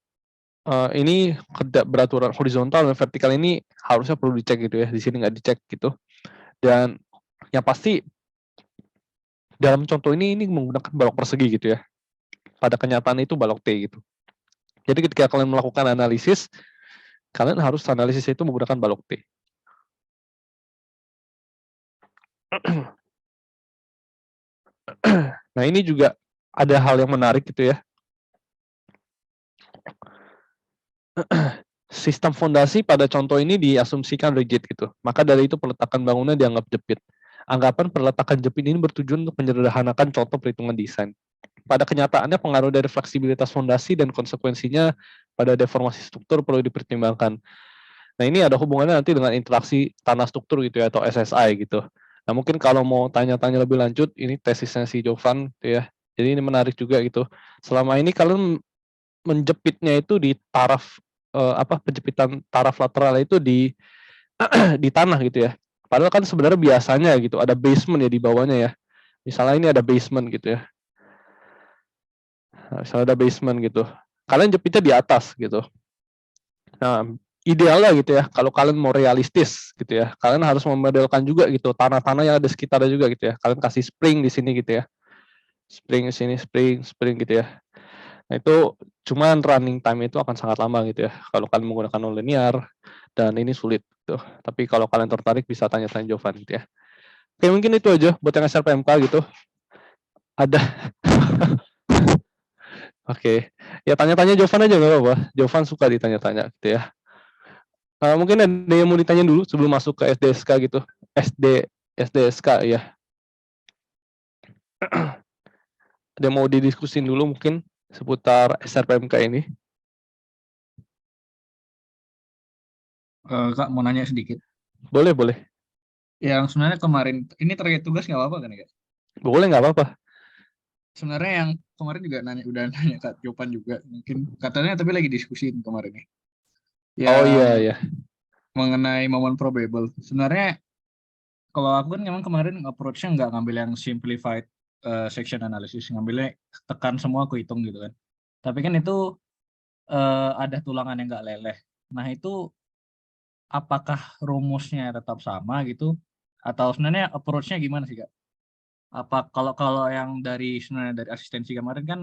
ini beraturan horizontal dan vertikal ini harusnya perlu dicek gitu ya. Di sini nggak dicek gitu. Dan yang pasti dalam contoh ini menggunakan balok persegi gitu ya. Pada kenyataan itu balok T gitu. Jadi ketika kalian melakukan analisis, kalian harus analisis itu menggunakan balok T. Nah, ini juga ada hal yang menarik gitu ya. Sistem fondasi pada contoh ini diasumsikan rigid gitu. Maka dari itu peletakan bangunan dianggap jepit. Anggapan peletakan jepit ini bertujuan untuk menyederhanakan contoh perhitungan desain. Pada kenyataannya pengaruh dari fleksibilitas fondasi dan konsekuensinya pada deformasi struktur perlu dipertimbangkan. Nah, ini ada hubungannya nanti dengan interaksi tanah struktur gitu ya, atau SSI gitu. Nah, mungkin kalau mau tanya-tanya lebih lanjut, ini tesisnya si Jovan gitu ya. Jadi ini menarik juga gitu. Selama ini kalian menjepitnya itu di taraf penjepitan taraf lateral itu di di tanah gitu ya. Padahal kan sebenarnya biasanya gitu ada basement ya di bawahnya ya. Misalnya ini ada basement gitu ya. Nah, misalnya ada basement gitu. Kalian jepitnya di atas gitu. Nah, idealnya gitu ya, kalau kalian mau realistis gitu ya, kalian harus memodelkan juga gitu tanah-tanah yang ada sekitarnya juga gitu ya. Kalian kasih spring di sini gitu ya. Spring di sini, spring gitu ya. Nah, itu cuman running time itu akan sangat lama gitu ya. Kalau kalian menggunakan non-linear dan ini sulit gitu. Tapi kalau kalian tertarik bisa tanya-tanya Jovan gitu ya. Oke, mungkin itu aja buat yang SRPMK gitu. Ada. Oke. Ya tanya-tanya Jovan aja nggak apa-apa. Jovan suka ditanya-tanya gitu ya. Mungkin ada yang mau ditanya dulu sebelum masuk ke SDSK gitu. SDSK ya. Ada yang mau didiskusin dulu mungkin seputar SRPMK ini? Kak mau nanya sedikit. Boleh, boleh. Yang sebenarnya kemarin ini terkait tugas nggak apa-apa kan ya, Kak? Boleh, nggak apa-apa. Sebenarnya yang kemarin juga udah nanya Kak Jopan juga, mungkin katanya tapi lagi diskusin kemarin nih. Oh Yang iya, iya. mengenai momen probable. Sebenarnya kalau aku kan memang kemarin approach-nya nggak ngambil yang simplified section analysis, ngambilnya tekan semua aku hitung gitu kan. Tapi kan itu ada tulangan yang nggak leleh. Nah itu apakah rumusnya tetap sama gitu? Atau sebenarnya approach-nya gimana sih Kak? Apa kalau kalau yang sebenarnya dari asistensi kemarin kan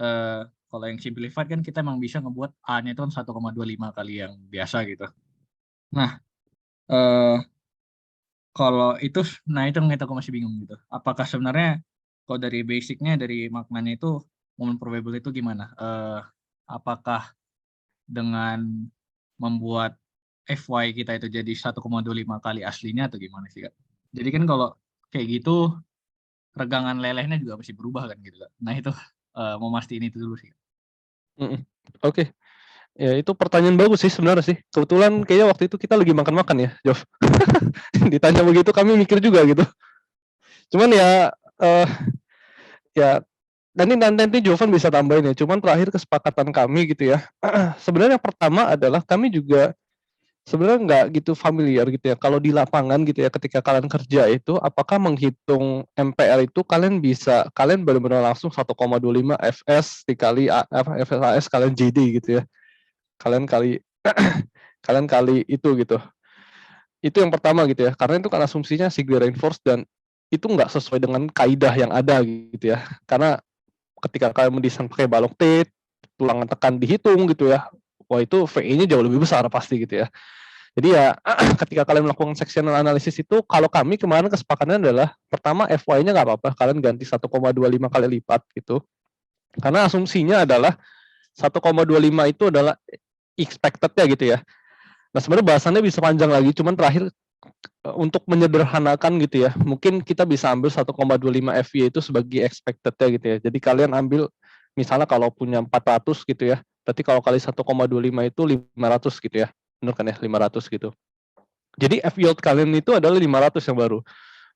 eh, kalau yang simplified kan kita emang bisa ngebuat A-nya itu kan 1,25 kali yang biasa gitu. Nah, eh, kalau itu, nah itu yang aku masih bingung gitu. Apakah sebenarnya kalau dari basicnya, dari maknanya itu momen probable itu gimana? Apakah dengan membuat FY kita itu jadi 1,25 kali aslinya atau gimana sih Kak? Jadi kan kalau kayak gitu regangan lelehnya juga masih berubah kan gitu Kak. Nah itu mau mastiin itu dulu sih. Oke. Ya itu pertanyaan bagus sih sebenarnya sih. Kebetulan kayaknya waktu itu kita lagi makan-makan ya, Jov. Ditanya begitu kami mikir juga gitu. Cuman ya ya nanti Jovan bisa tambahin ya. Cuman terakhir kesepakatan kami gitu ya. Sebenarnya yang pertama adalah kami juga sebenarnya nggak gitu familiar gitu ya. Kalau di lapangan gitu ya, ketika kalian kerja itu, apakah menghitung MPL itu kalian benar-benar langsung 1,25 fs dikali FSAS kalian JD gitu ya. Kalian kali kalian kali itu gitu. Itu yang pertama gitu ya. Karena itu kan asumsinya Sigma reinforce dan itu nggak sesuai dengan kaidah yang ada gitu ya. Karena ketika kalian mendesain pakai balok T, tulangan tekan dihitung gitu ya. Wah itu VE-nya jauh lebih besar pasti gitu ya. Jadi ya ketika kalian melakukan sectional analysis itu, kalau kami kemarin kesepakatannya adalah pertama FY-nya nggak apa-apa, kalian ganti 1,25 kali lipat gitu. Karena asumsinya adalah 1,25 itu adalah expected-nya gitu ya. Nah sebenarnya bahasannya bisa panjang lagi, cuman terakhir untuk menyederhanakan gitu ya, mungkin kita bisa ambil 1,25 FY itu sebagai expected-nya gitu ya. Jadi kalian ambil misalnya kalau punya 400 gitu ya, berarti kalau kali 1,25 itu 500 gitu ya. Benar kan ya, 500 gitu. Jadi F yield kalian itu adalah 500 yang baru.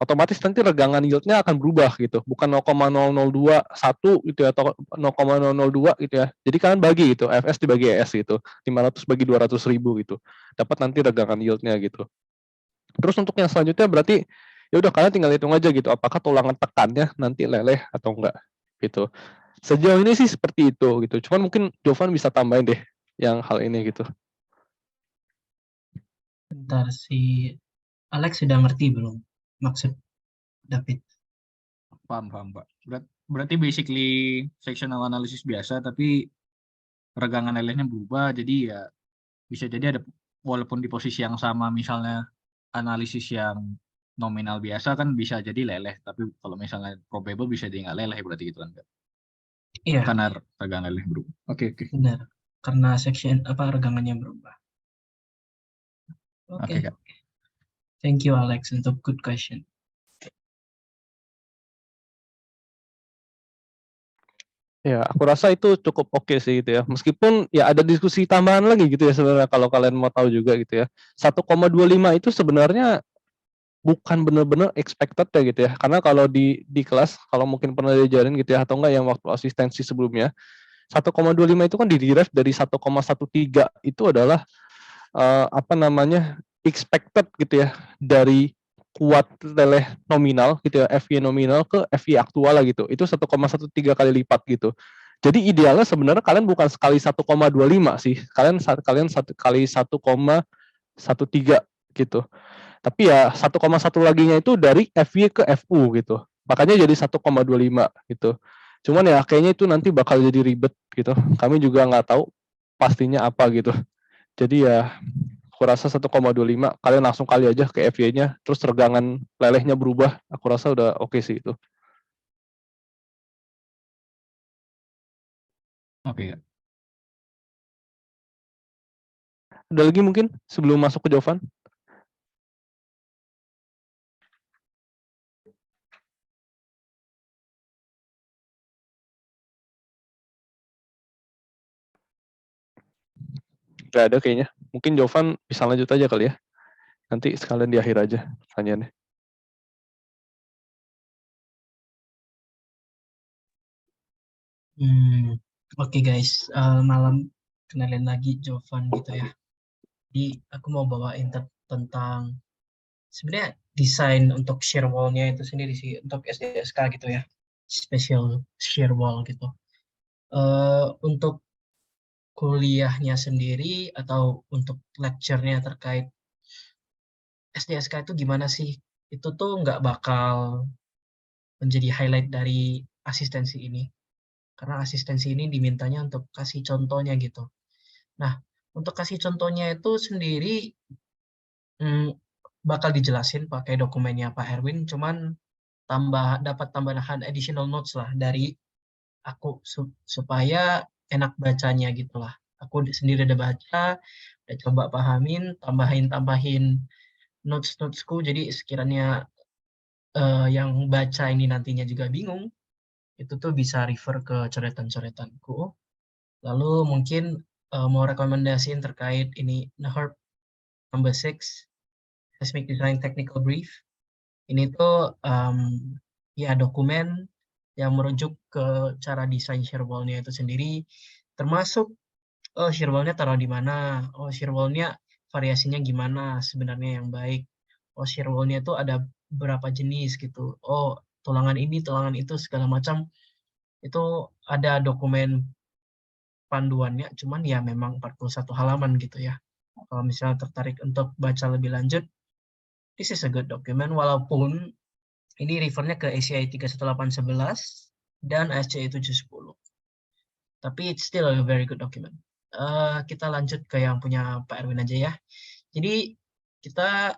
Otomatis nanti regangan yieldnya akan berubah gitu. Bukan 0,0021 gitu ya, atau 0,002 gitu ya. Jadi kalian bagi gitu, FS dibagi ES gitu. 500 bagi 200.000 gitu. Dapat nanti regangan yieldnya gitu. Terus untuk yang selanjutnya berarti ya udah kalian tinggal hitung aja gitu. Apakah tulangan tekannya nanti leleh atau enggak gitu. Sejauh ini sih seperti itu gitu. Cuman mungkin Jovan bisa tambahin deh yang hal ini gitu. Bentar, si Alex sudah ngerti belum maksud David? Paham, paham, Pak. Berarti basically sectional analysis biasa, tapi regangan lelehnya berubah, jadi ya bisa jadi ada, walaupun di posisi yang sama, misalnya analisis yang nominal biasa kan bisa jadi leleh, tapi kalau misalnya probable bisa jadi nggak leleh, berarti gitu kan, Kak? Iya, Karena regangan leleh berubah. Oke, oke. benar. Karena section regangannya berubah. Oke, Oke. Kak. Thank you Alex untuk good question. Ya, aku rasa itu cukup oke sih gitu ya. Meskipun ya ada diskusi tambahan lagi gitu ya sebenarnya kalau kalian mau tahu juga gitu ya. 1,25 itu sebenarnya bukan benar-benar expected ya gitu ya. Karena kalau di kelas kalau mungkin pernah diajarin gitu ya atau enggak yang waktu asistensi sebelumnya 1,25 itu kan diderive dari 1,13 itu adalah apa namanya expected gitu ya dari kuat leleh nominal gitu ya FY nominal ke FY aktual lah gitu itu 1,13 kali lipat gitu jadi idealnya sebenarnya kalian bukan sekali 1,25 sih kalian satu kali 1,13 gitu tapi ya 1,1 laginya itu dari FY ke FU gitu makanya jadi 1,25 gitu cuman ya kayaknya itu nanti bakal jadi ribet gitu kami juga nggak tahu pastinya apa gitu jadi ya aku rasa 1,25 kalian langsung kali aja ke FY-nya terus regangan lelehnya berubah aku rasa udah oke sih itu. Oke. Ada lagi mungkin sebelum masuk ke jawaban? Gak ada kayaknya mungkin jawaban bisa lanjut aja kali ya nanti sekalian di akhir aja pertanyaannya. Oke guys, malam kenalin lagi Jovan gitu ya. Jadi aku mau bawain tentang sebenarnya desain untuk shear wall-nya itu sendiri sih untuk SDSK gitu ya, special shear wall gitu. Untuk kuliahnya sendiri atau untuk lecture-nya terkait SDSK itu gimana sih? Itu tuh nggak bakal menjadi highlight dari asistensi ini. Karena asistensi ini dimintanya untuk kasih contohnya gitu. Nah, untuk kasih contohnya itu sendiri bakal dijelasin pakai dokumennya Pak Erwin, cuman dapat tambahan additional notes lah dari aku supaya enak bacanya gitulah. Aku sendiri udah baca, udah coba pahamin, tambahin notes-notesku. Jadi sekiranya yang baca ini nantinya juga bingung, itu tuh bisa refer ke coretan-coretanku. Lalu mungkin mau rekomendasiin terkait ini NHERP number 6, Seismic Design Technical Brief. Ini tuh ya dokumen yang merujuk ke cara desain shear wall-nya itu sendiri, termasuk shear wall-nya taruh di mana, shear wall-nya variasinya gimana sebenarnya yang baik, shear wall-nya itu ada berapa jenis gitu, tulangan ini, tulangan itu, segala macam. Itu ada dokumen panduannya, cuman ya memang 41 halaman gitu ya. Kalau misalnya tertarik untuk baca lebih lanjut, this is a good document, walaupun ini refernya ke ACI 31811 dan ASCE 710. Tapi it's still a very good document. Kita lanjut ke yang punya Pak Erwin aja ya. Jadi kita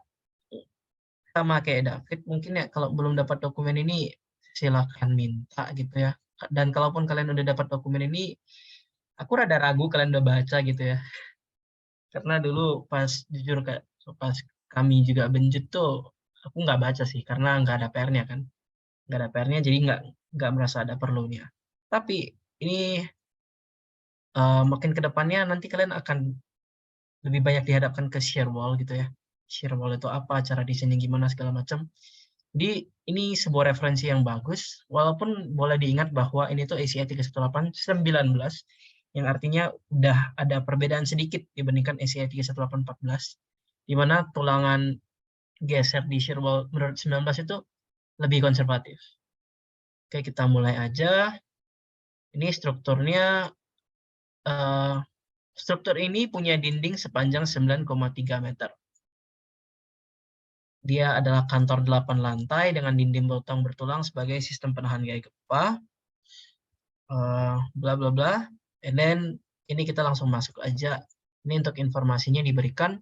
sama kayak David, mungkin ya kalau belum dapat dokumen ini silakan minta gitu ya. Dan kalaupun kalian udah dapat dokumen ini, aku rada ragu kalian udah baca gitu ya. Karena dulu jujur pas kami juga benjut tuh, aku nggak baca sih karena nggak ada PR-nya kan. Nggak ada PR-nya jadi nggak merasa ada perlunya. Tapi ini makin ke depannya nanti kalian akan lebih banyak dihadapkan ke shear wall gitu ya. Shear wall itu apa, cara desainnya gimana, segala macam. Jadi ini sebuah referensi yang bagus, walaupun boleh diingat bahwa ini tuh ACI 31819, yang artinya udah ada perbedaan sedikit dibandingkan ACI 31814, di mana tulangan geser di shear wall menurut 19 itu lebih konservatif. Oke, kita mulai aja. Ini strukturnya, struktur ini punya dinding sepanjang 9,3 meter. Dia adalah kantor 8 lantai dengan dinding botong bertulang sebagai sistem penahan gaya gempa. Bla bla bla. And then ini kita langsung masuk aja. Ini untuk informasinya diberikan.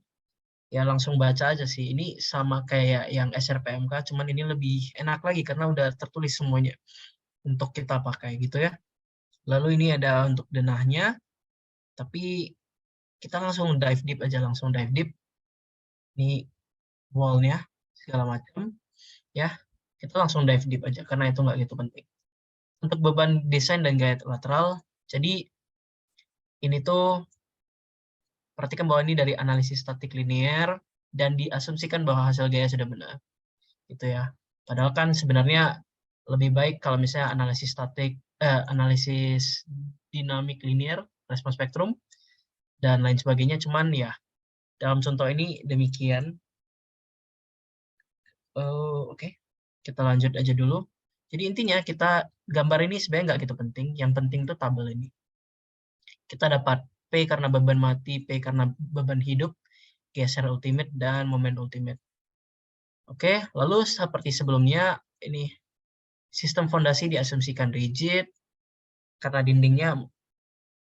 Ya langsung baca aja sih. Ini sama kayak yang SRPMK, cuman ini lebih enak lagi karena udah tertulis semuanya untuk kita pakai gitu ya. Lalu ini ada untuk denahnya. Tapi kita langsung dive deep aja, langsung dive deep. Ini wall-nya segala macam ya, kita langsung dive deep aja karena itu nggak gitu penting. untuk beban desain dan gaya lateral, jadi ini tuh perhatikan bahwa ini dari analisis statik linear dan diasumsikan bahwa hasil gaya sudah benar, gitu ya. Padahal kan sebenarnya lebih baik kalau misalnya analisis dinamik linear, respons spektrum, dan lain sebagainya. Cuman ya dalam contoh ini demikian. Oke, kita lanjut aja dulu. Jadi intinya gambar ini sebenarnya nggak gitu penting. Yang penting tuh tabel ini. Kita dapat P karena beban mati, P karena beban hidup, geser ultimate, dan momen ultimate. Oke, lalu seperti sebelumnya, ini sistem fondasi diasumsikan rigid, karena dindingnya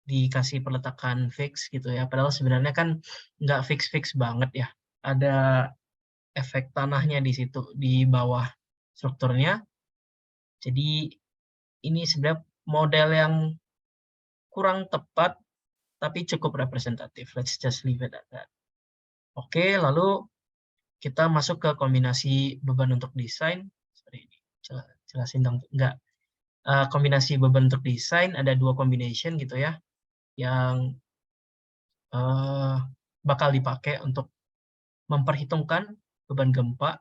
dikasih peletakan fix gitu ya. Padahal sebenarnya kan nggak fix-fix banget ya. Ada efek tanahnya di situ, di bawah strukturnya. Jadi ini sebenarnya model yang kurang tepat, tapi cukup representatif. Let's just leave it at that. Oke, lalu kita masuk ke kombinasi beban untuk desain. Sorry, jelasin dong. Enggak. Kombinasi beban untuk desain, ada 2 combination gitu ya, yang bakal dipakai untuk memperhitungkan beban gempa.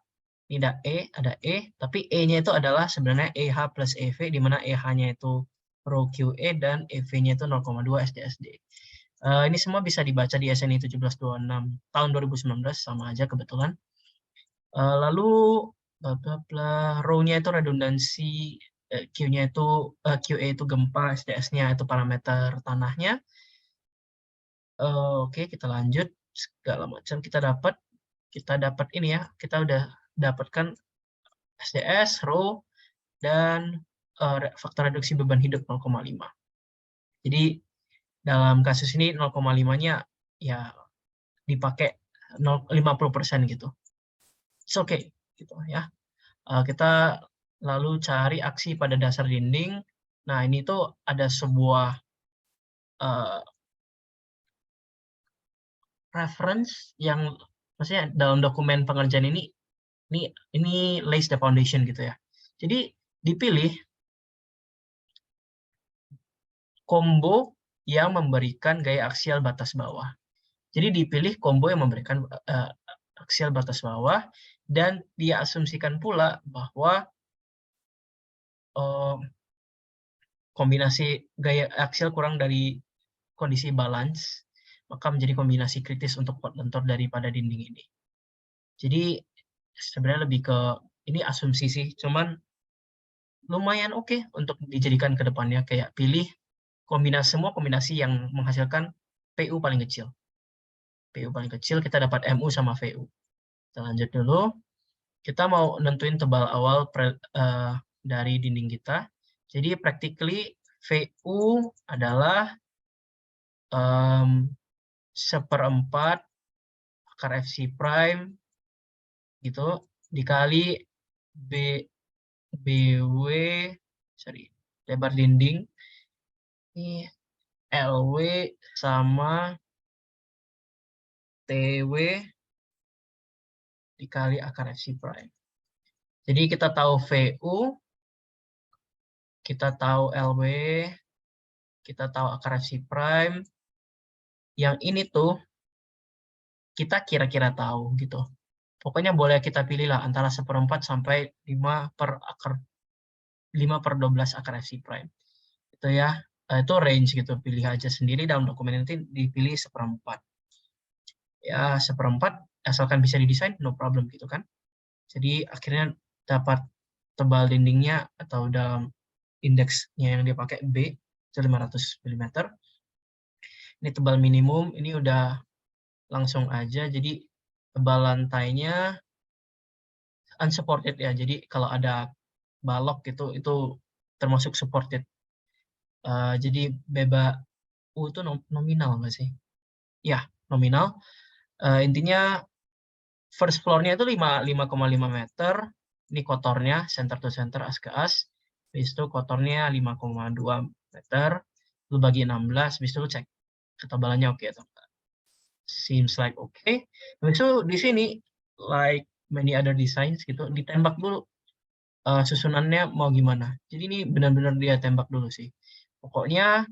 Ini ada E, tapi E-nya itu adalah sebenarnya EH plus EV, di mana EH-nya itu rho QE dan EV-nya itu 0,2 SDSD. Ini semua bisa dibaca di SNI 1726 tahun 2019, sama aja kebetulan. Lalu rho-nya itu redundansi, Q-nya itu QE itu gempa, SDS-nya itu parameter tanahnya. Oke, kita lanjut. Segala macam kita dapat ini ya, kita udah dapatkan SDS, rho, dan faktor reduksi beban hidup 0,5. Jadi dalam kasus ini 0,5-nya ya dipakai 50% gitu. It's okay gitu ya. Kita lalu cari aksi pada dasar dinding. Nah, ini tuh ada sebuah reference yang maksudnya dalam dokumen pengerjaan ini lays the foundation gitu ya. Jadi dipilih combo yang memberikan gaya aksial batas bawah. Jadi dipilih combo yang memberikan aksial batas bawah, dan dia asumsikan pula bahwa kombinasi gaya aksial kurang dari kondisi balance, maka menjadi kombinasi kritis untuk pot lentor daripada dinding ini. Jadi sebenarnya lebih ke ini asumsi sih, cuman lumayan oke untuk dijadikan ke depannya, kayak pilih semua kombinasi yang menghasilkan PU paling kecil. PU paling kecil kita dapat MU sama VU. Kita lanjut dulu. Kita mau nentuin tebal awal dari dinding kita. Jadi practically VU adalah 1/4 akar FC prime gitu dikali BW, lebar dinding ini LW sama TW dikali akar FC prime. Jadi kita tahu VU, kita tahu LW, kita tahu akar FC prime. Yang ini tuh kita kira-kira tahu gitu. Pokoknya boleh kita pilih lah antara 1/4 sampai 5/12 akar FC prime. Itu ya, itu range gitu, pilih aja sendiri dalam dokumen nanti dipilih 1/4. Ya 1/4 asalkan bisa didesain no problem gitu kan. Jadi akhirnya dapat tebal dindingnya atau dalam indeksnya yang dia pakai B itu 500 mm. Ini tebal minimum, ini udah langsung aja, jadi tebal lantainya unsupported ya, jadi kalau ada balok gitu itu termasuk supported. Jadi beba U itu nominal nggak sih? Ya, nominal. Intinya first floor-nya itu 5,5 meter. Ini kotornya, center to center, as ke as. Habis itu kotornya 5,2 meter. Lu bagi 16, habis itu lu cek ketebalannya oke atau enggak. Seems like okay. Habis itu di sini, like many other designs gitu, ditembak dulu susunannya mau gimana. Jadi ini benar-benar dia tembak dulu sih. Pokoknya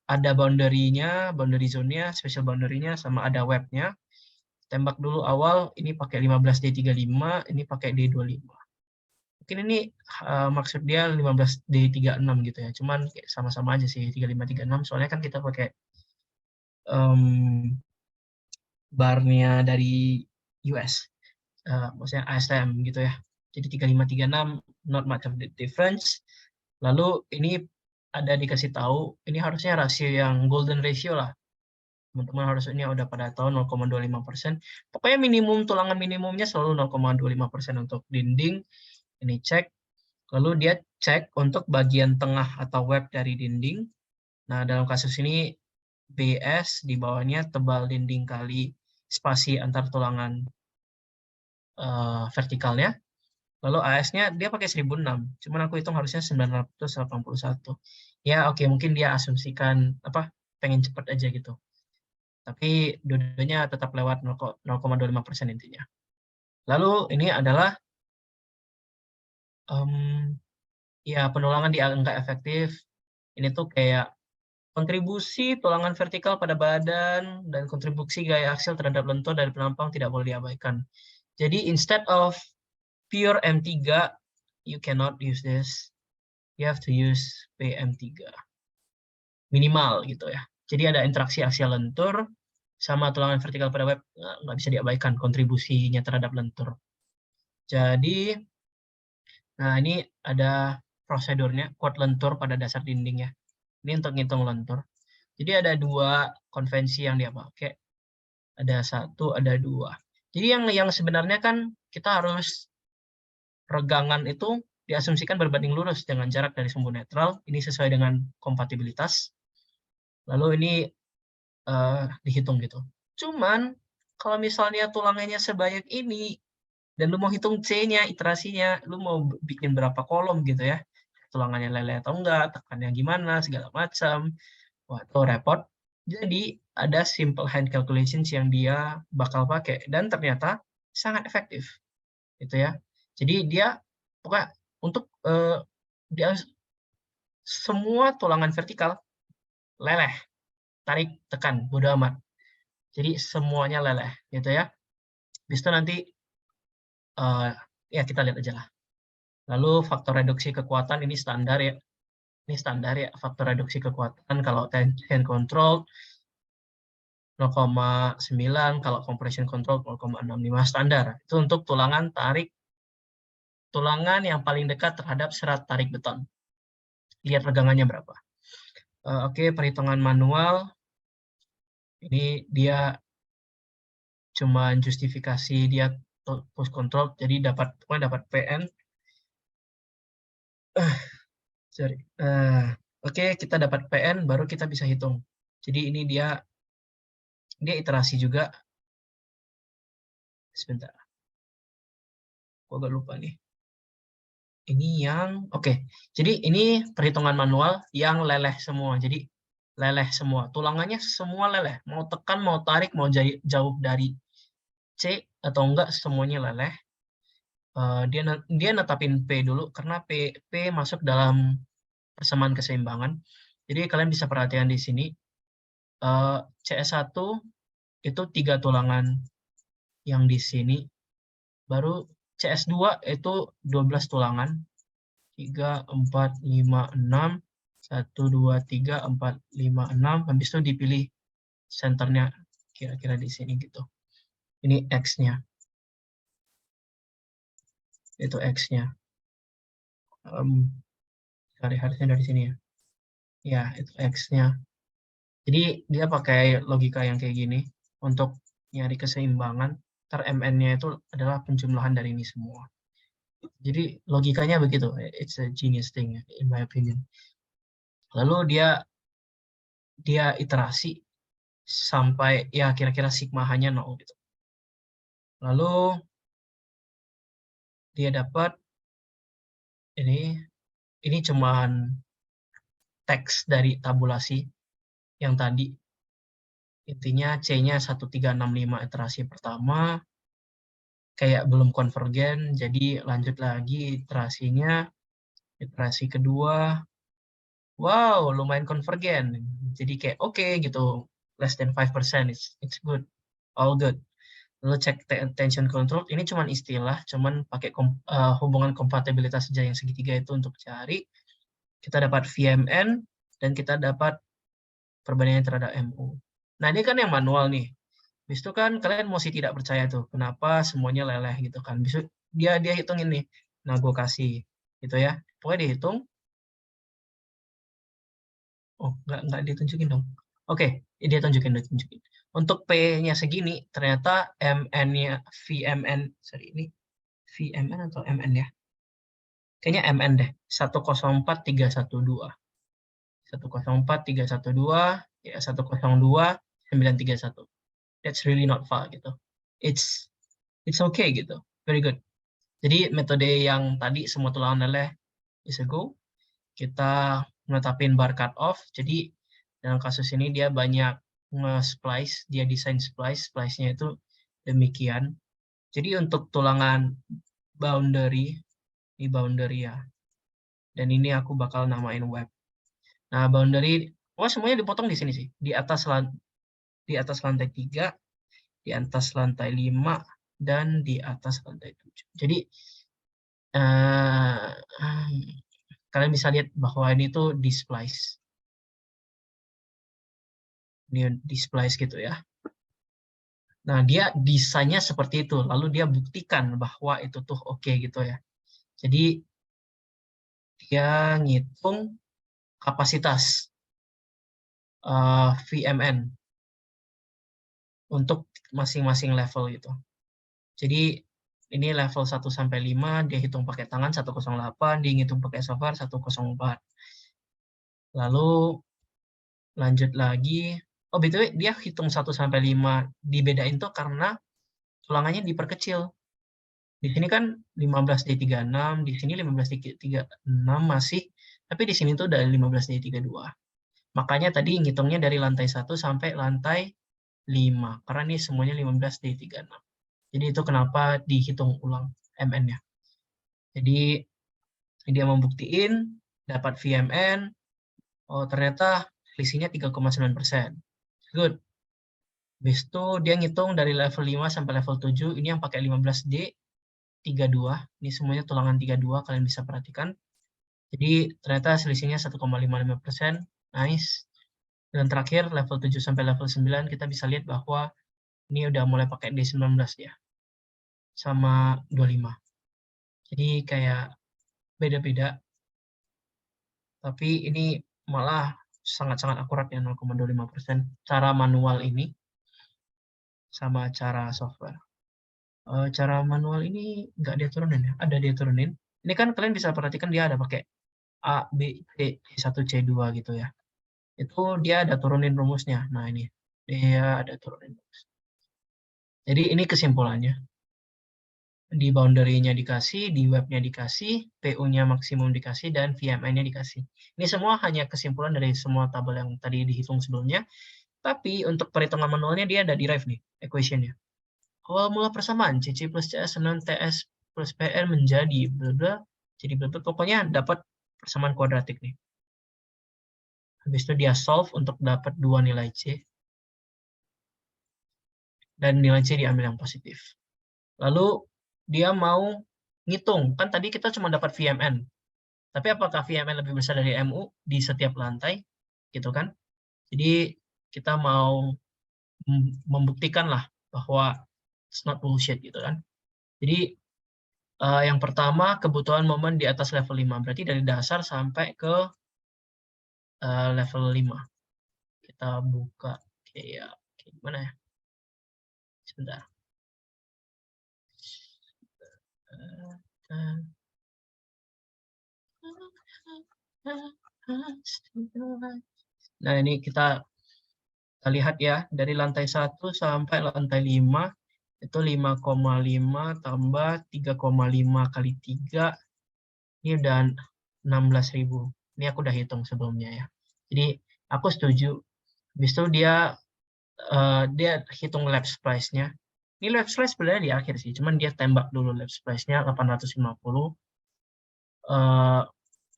ada boundary-nya, boundary zone-nya, special boundary-nya, sama ada webnya. Tembak dulu awal, ini pakai 15D35, ini pakai D25. Mungkin ini maksud dia 15D36 gitu ya. Cuman sama-sama aja sih 3536. Soalnya kan kita pakai bar-nya dari US, maksudnya ASTM gitu ya. Jadi 3536 not much of the difference. Lalu ini ada dikasih tahu, ini harusnya rasio yang golden ratio lah. Teman-teman harusnya udah pada tahu 0,25%. Pokoknya minimum, tulangan minimumnya selalu 0,25% untuk dinding. Ini cek. Lalu dia cek untuk bagian tengah atau web dari dinding. Nah, dalam kasus ini BS di bawahnya tebal dinding kali spasi antar tulangan vertikalnya. Lalu AS-nya dia pakai 1006, cuman aku hitung harusnya 981. Ya oke, mungkin dia asumsikan pengen cepat aja gitu. Tapi dua-duanya tetap lewat 0,25% intinya. Lalu ini adalah ya penulangan di angka efektif. Ini tuh kayak kontribusi tulangan vertikal pada badan dan kontribusi gaya aksial terhadap lentur dari penampang tidak boleh diabaikan. Jadi instead of pure M3, you cannot use this. You have to use PM3. Minimal gitu ya. Jadi ada interaksi aksial lentur sama tulangan vertikal pada web, nggak bisa diabaikan kontribusinya terhadap lentur. Jadi, nah ini ada prosedurnya, kuat lentur pada dasar dinding ya. Ini untuk ngitung lentur. Jadi ada dua konvensi yang dia pakai. Ada satu, ada dua. Jadi yang sebenarnya kan kita harus regangan itu diasumsikan berbanding lurus dengan jarak dari sumbu netral. Ini sesuai dengan kompatibilitas. Lalu ini dihitung gitu. Cuman kalau misalnya tulangannya sebanyak ini dan lu mau hitung C-nya, iterasinya, lu mau bikin berapa kolom gitu ya, tulangannya lele atau enggak, tekannya gimana, segala macam, wah itu repot. Jadi ada simple hand calculations yang dia bakal pakai dan ternyata sangat efektif, gitu ya. Jadi dia pokoknya untuk dia semua tulangan vertikal leleh, tarik, tekan, bodo amat. Jadi semuanya leleh, gitu ya. Habis itu nanti ya kita lihat aja lah. Lalu faktor reduksi kekuatan ini standar ya. Ini standar ya, faktor reduksi kekuatan kalau tension control 0,9, kalau compression control 0,65 standar. Itu untuk tulangan tarik, tulangan yang paling dekat terhadap serat tarik beton. Lihat regangannya berapa. Oke, perhitungan manual. Ini dia cuma justifikasi dia push control, jadi dapat PN. Sorry. Oke, kita dapat PN, baru kita bisa hitung. Jadi ini dia iterasi juga. Sebentar. Gua agak lupa nih. Ini yang oke. Jadi ini perhitungan manual yang leleh semua. Jadi leleh semua. Tulangannya semua leleh. Mau tekan, mau tarik, mau jauh dari C atau enggak, semuanya leleh. Dia netapin P dulu karena P masuk dalam persamaan keseimbangan. Jadi kalian bisa perhatikan di sini CS1 itu 3 tulangan yang di sini. Baru CS2 itu 12 tulangan. 3, 4, 5, 6. 1, 2, 3, 4, 5, 6. Habis itu dipilih senternya kira-kira di sini gitu. Ini X-nya. Itu X-nya. Harusnya dari sini ya. Ya, itu X-nya. Jadi dia pakai logika yang kayak gini untuk nyari keseimbangan. Ntar MN-nya itu adalah penjumlahan dari ini semua. Jadi logikanya begitu. It's a genius thing in my opinion. Lalu dia iterasi sampai ya kira-kira sigma hanya 0 gitu. Lalu dia dapat ini cuman teks dari tabulasi yang tadi. Intinya C-nya 1365 iterasi pertama, kayak belum konvergen, jadi lanjut lagi iterasinya, iterasi kedua, wow, lumayan konvergen. Jadi kayak oke gitu, less than 5%, it's good, all good. Lalu cek tension control, ini cuman istilah, cuman pakai hubungan kompatibilitas saja yang segitiga itu untuk cari. Kita dapat VMN, dan kita dapat perbandingan terhadap MU. Nah, ini kan yang manual nih. Habis itu kan kalian mesti tidak percaya tuh, kenapa semuanya leleh gitu kan. Habis itu dia hitungin nih. Nah, gue kasih gitu ya. Pokoknya dihitung. Oh, nggak ditunjukin dong. Oke, dia tunjukin. Untuk P-nya segini, ternyata MN-nya VMN, sorry ini VMN atau MN ya? Kayaknya MN deh, 104312. 104312, ya 102931. That's really not far gitu. It's okay gitu, very good. Jadi metode yang tadi semua tulangan leleh is a go. Kita menetapin bar cut off. Jadi dalam kasus ini dia banyak nge-splice, dia desain splice-nya itu demikian. Jadi untuk tulangan boundary, ini boundary ya. Dan ini aku bakal namain web. Nah, boundary, semuanya dipotong di sini sih. Di atas lantai 3, di atas lantai 5, dan di atas lantai 7. Jadi kalian bisa lihat bahwa ini tuh di-splice. Ini di-splice gitu ya. Nah, dia desainnya seperti itu. Lalu dia buktikan bahwa itu tuh oke gitu ya. Jadi dia ngitung kapasitas VMN untuk masing-masing level gitu. Jadi ini level 1 sampai 5 dia hitung pakai tangan 108, dia hitung pakai software 104. Lalu lanjut lagi. Oh, BTW dia hitung 1 sampai 5 dibedain tuh karena tulangannya diperkecil. Di sini kan 15D36, di sini 15D36 masih, tapi di sini tuh udah 15D32. Makanya tadi ngitungnya dari lantai 1 sampai lantai 5, karena ini semuanya 15D36. Jadi itu kenapa dihitung ulang MN-nya. Jadi dia membuktiin dapat VMN, oh ternyata selisihnya 3,9%. Good. Habis itu dia ngitung dari level 5 sampai level 7, ini yang pakai 15D32, ini semuanya tulangan 32, kalian bisa perhatikan. Jadi ternyata selisihnya 1,55%, nice. Dan terakhir level 7 sampai level 9 kita bisa lihat bahwa ini udah mulai pakai D19 ya. Sama 25. Jadi kayak beda-beda. Tapi ini malah sangat-sangat akurat ya 0,25%. Cara manual ini sama cara software. Cara manual ini nggak dia turunin ya. Ada dia turunin. Ini kan kalian bisa perhatikan dia ada pakai A, B, C, C1, C2 gitu ya. Itu dia ada turunin rumusnya. Nah ini, dia ada turunin rumus. Jadi ini kesimpulannya. Di boundary-nya dikasih, di webnya dikasih, PU-nya maksimum dikasih, dan VMN-nya dikasih. Ini semua hanya kesimpulan dari semua tabel yang tadi dihitung sebelumnya. Tapi untuk perhitungan manualnya dia ada derive nih, equation-nya. Awal mula persamaan, CC plus CS, 6 TS plus PN menjadi blablabla. Jadi blablabla, pokoknya dapat persamaan kuadratik nih. Habis itu dia solve untuk dapat 2 nilai C. Dan nilai C diambil yang positif. Lalu dia mau ngitung. Kan tadi kita cuma dapat VMN. Tapi apakah VMN lebih besar dari MU di setiap lantai? Gitu kan. Jadi kita mau membuktikan lah bahwa it's not bullshit gitu kan. Jadi yang pertama kebutuhan momen di atas level 5. Berarti dari dasar sampai ke level 5. Kita buka kayak gimana ya? Sebentar. Nah, ini kita lihat ya, dari lantai 1 sampai lantai 5, itu 5,5 tambah 3,5 kali 3, ini udah 16.000. Ini aku udah hitung sebelumnya ya. Jadi, aku setuju. Habis itu dia hitung lapse price-nya. Ini lap splice sebenarnya di akhir sih, cuman dia tembak dulu lap splice-nya 850.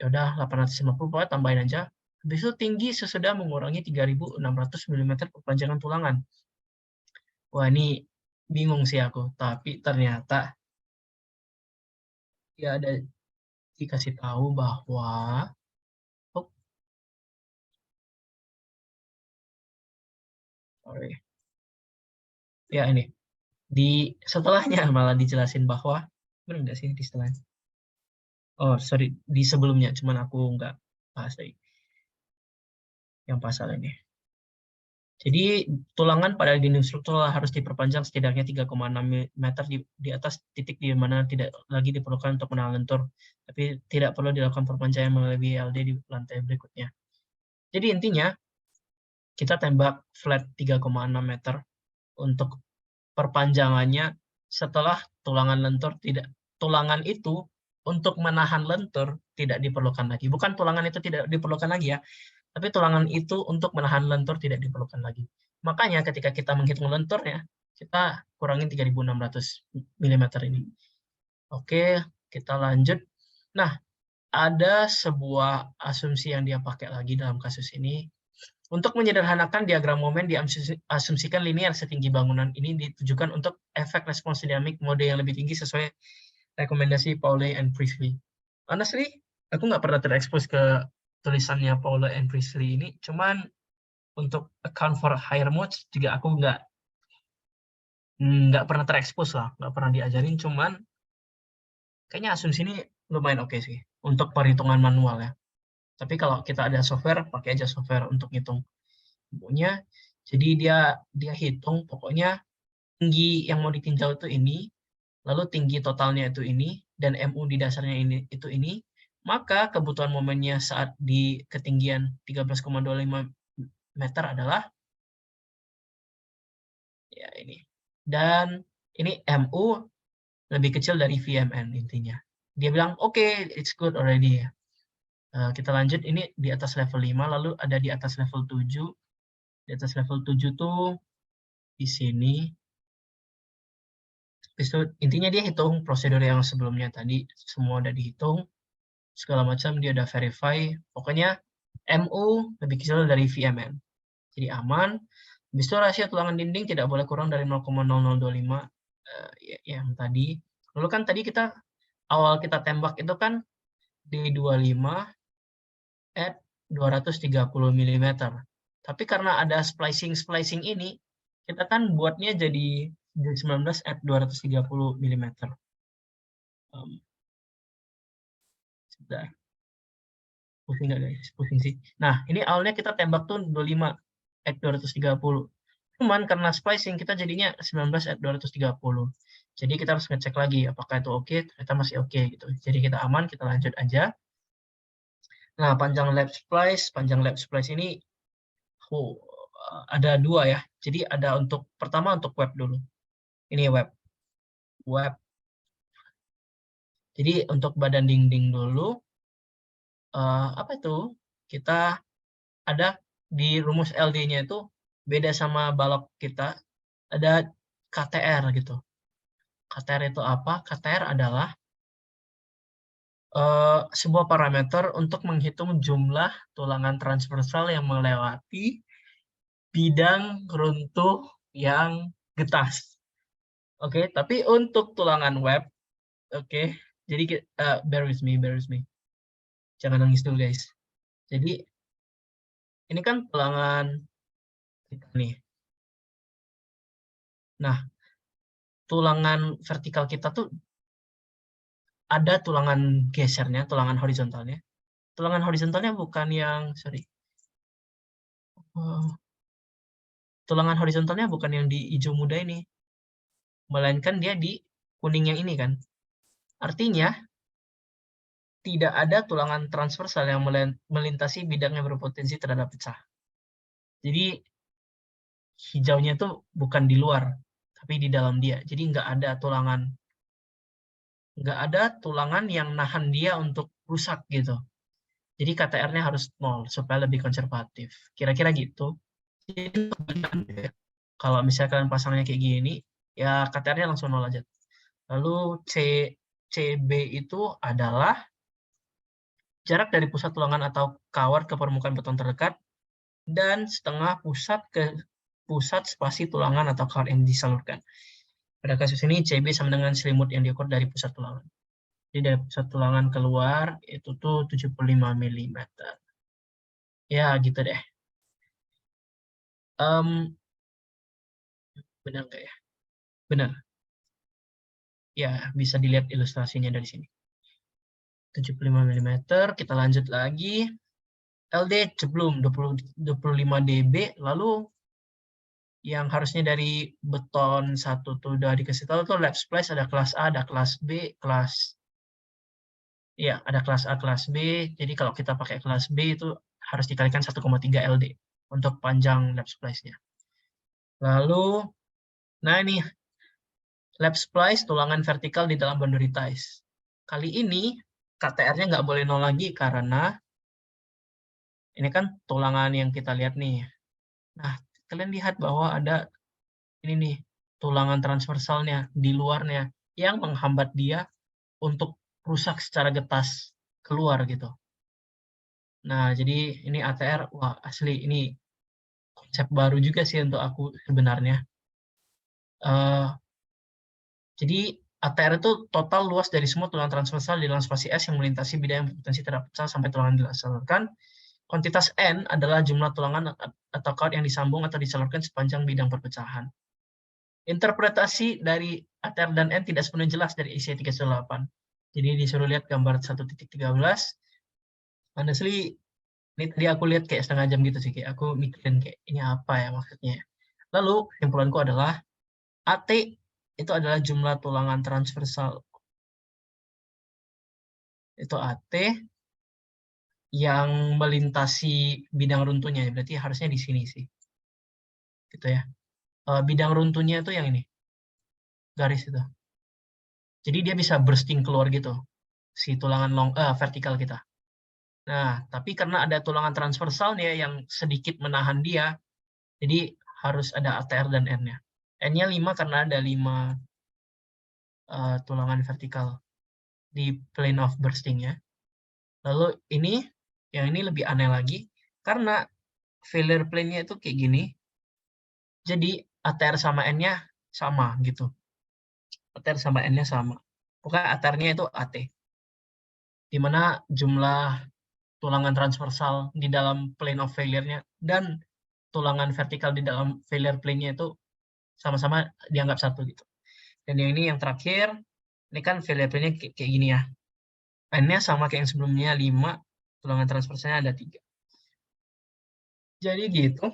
Ya udah 850 pokoknya tambahin aja. Habis itu tinggi sesudah mengurangi 3600 mm perpanjangan tulangan. Wah, ini bingung sih aku, tapi ternyata ya ada dikasih tahu bahwa oh, sorry. Ya ini di setelahnya malah dijelasin bahwa benar nggak sih di setelahnya? Oh sorry, di sebelumnya, cuman aku nggak bahas lagi yang pasal ini. Jadi tulangan pada dinding struktural harus diperpanjang setidaknya 3,6 meter di atas titik di mana tidak lagi diperlukan untuk menahan lentur, tapi tidak perlu dilakukan perpanjangan melebihi LD di lantai berikutnya. Jadi intinya kita tembak flat 3,6 meter untuk perpanjangannya setelah tulangan itu untuk menahan lentur tidak diperlukan lagi. Bukan tulangan itu tidak diperlukan lagi ya, tapi tulangan itu untuk menahan lentur tidak diperlukan lagi. Makanya ketika kita menghitung lenturnya, kita kurangin 3600 mm ini. Oke, kita lanjut. Nah, ada sebuah asumsi yang dia pakai lagi dalam kasus ini. Untuk menyederhanakan diagram momen diasumsikan linear setinggi bangunan ini ditujukan untuk efek respons dinamik mode yang lebih tinggi sesuai rekomendasi Pauli and Priestley. Honestly, aku nggak pernah terekspos ke tulisannya Pauli and Priestley ini, cuman untuk account for higher modes juga aku nggak pernah terekspos lah, nggak pernah diajarin, cuman kayaknya asumsi ini lumayan oke sih untuk perhitungan manual ya. Tapi kalau kita ada software, pakai aja software untuk ngitung. Pokoknya, jadi dia hitung pokoknya tinggi yang mau ditinjau itu ini, lalu tinggi totalnya itu ini, dan MU di dasarnya itu ini, maka kebutuhan momennya saat di ketinggian 13,25 meter adalah ya ini. Dan ini MU lebih kecil dari VMN intinya. Dia bilang, oke, it's good already. Kita lanjut, ini di atas level 5, lalu ada di atas level 7. Di atas level 7 tuh di sini. Itu intinya dia hitung prosedur yang sebelumnya tadi, semua udah dihitung, segala macam dia udah verify. Pokoknya MU lebih kecil dari VMN. Jadi aman. Habis itu rasio tulangan dinding tidak boleh kurang dari 0,0025 yang tadi. Lalu kan tadi awal kita tembak itu kan D25 at 230 mm. Tapi karena ada splicing ini, kita kan buatnya jadi D19 at 230 mm. Sudah. Pusing nggak guys? Pusing sih. Nah, ini awalnya kita tembak tuh 25 at 230. Cuman karena splicing kita jadinya 19 at 230. Jadi kita harus ngecek lagi apakah itu oke, ternyata masih oke gitu. Jadi kita aman, kita lanjut aja. Nah, panjang lap splice ini ada dua ya. Jadi ada pertama untuk web dulu. Ini web. Jadi untuk badan dinding dulu, apa itu? Kita ada di rumus LD-nya itu beda sama balok kita, ada KTR gitu. KTR itu apa? KTR adalah sebuah parameter untuk menghitung jumlah tulangan transversal yang melewati bidang runtuh yang getas. Oke, tapi untuk tulangan web, oke, jadi bear with me. Jangan nangis dulu guys. Jadi ini kan tulangan kita nih. Nah, tulangan vertikal kita tuh ada tulangan gesernya, tulangan horizontalnya. Tulangan horizontalnya bukan yang, tulangan horizontalnya bukan yang di hijau muda ini, melainkan dia di kuning yang ini kan. Artinya, tidak ada tulangan transversal yang melintasi bidang yang berpotensi terhadap pecah. Jadi, hijaunya itu bukan di luar, tapi di dalam dia. Jadi nggak ada tulangan yang nahan dia untuk rusak gitu. Jadi KTR-nya harus 0 supaya lebih konservatif. Kira-kira gitu. Jadi kalau misalkan pasangnya kayak gini, ya KTR-nya langsung 0 aja. Lalu CB itu adalah jarak dari pusat tulangan atau kawat ke permukaan beton terdekat dan setengah pusat ke pusat spasi tulangan atau kawat yang disalurkan. Pada kasus ini CB sama dengan selimut yang diukur dari pusat tulangan. Jadi dari pusat tulangan keluar itu tuh 75 mm. Ya gitu deh. Benar nggak ya? Benar. Ya bisa dilihat ilustrasinya dari sini. 75 mm. Kita lanjut lagi. LD ceblum 25 dB. Lalu yang harusnya dari beton satu tuh udah dikasih tahu tuh lap splice ada kelas A, ada kelas B, ada kelas A, kelas B. Jadi kalau kita pakai kelas B itu harus dikalikan 1,3 LD untuk panjang lap splice-nya. Lalu, nah ini lap splice tulangan vertikal di dalam boundary ties. Kali ini KTR-nya nggak boleh 0 lagi karena ini kan tulangan yang kita lihat nih. Nah, kalian lihat bahwa ada ini nih tulangan transversalnya di luarnya yang menghambat dia untuk rusak secara getas keluar gitu. Nah, jadi ini ATR, wah asli ini konsep baru juga sih untuk aku sebenarnya. Jadi ATR itu total luas dari semua tulangan transversal di dalam spasi S yang melintasi bidang yang berpotensi terpecah sampai tulangan disalurkan. Kuantitas N adalah jumlah tulangan atau kawat yang disambung atau disalurkan sepanjang bidang perpecahan. Interpretasi dari ATR dan N tidak sepenuhnya jelas dari isi 318. Jadi disuruh lihat gambar 1.13. Honestly, ini tadi aku lihat kayak setengah jam gitu sih. Kayak aku mikirin kayak ini apa ya maksudnya. Lalu kesimpulanku adalah AT itu adalah jumlah tulangan transversal. Itu AT yang melintasi bidang runtuhnya. Berarti harusnya di sini sih. Gitu ya. Bidang runtuhnya itu yang ini. Garis itu. Jadi dia bisa bursting keluar gitu. Si tulangan vertikal kita. Nah, tapi karena ada tulangan transversalnya yang sedikit menahan dia, jadi harus ada ATR dan N-nya. N-nya 5 karena ada 5 tulangan vertikal di plane of bursting-nya. Lalu yang ini lebih aneh lagi, karena failure plane-nya itu kayak gini, jadi ATR sama N-nya sama gitu. ATR sama N-nya sama. Pokoknya ATR-nya itu AT. Di mana jumlah tulangan transversal di dalam plane of failure-nya dan tulangan vertikal di dalam failure plane-nya itu sama-sama dianggap satu gitu. Dan yang ini yang terakhir, ini kan failure plane-nya kayak gini ya. N-nya sama kayak yang sebelumnya 5, tulangan transversalnya ada 3. Jadi gitu.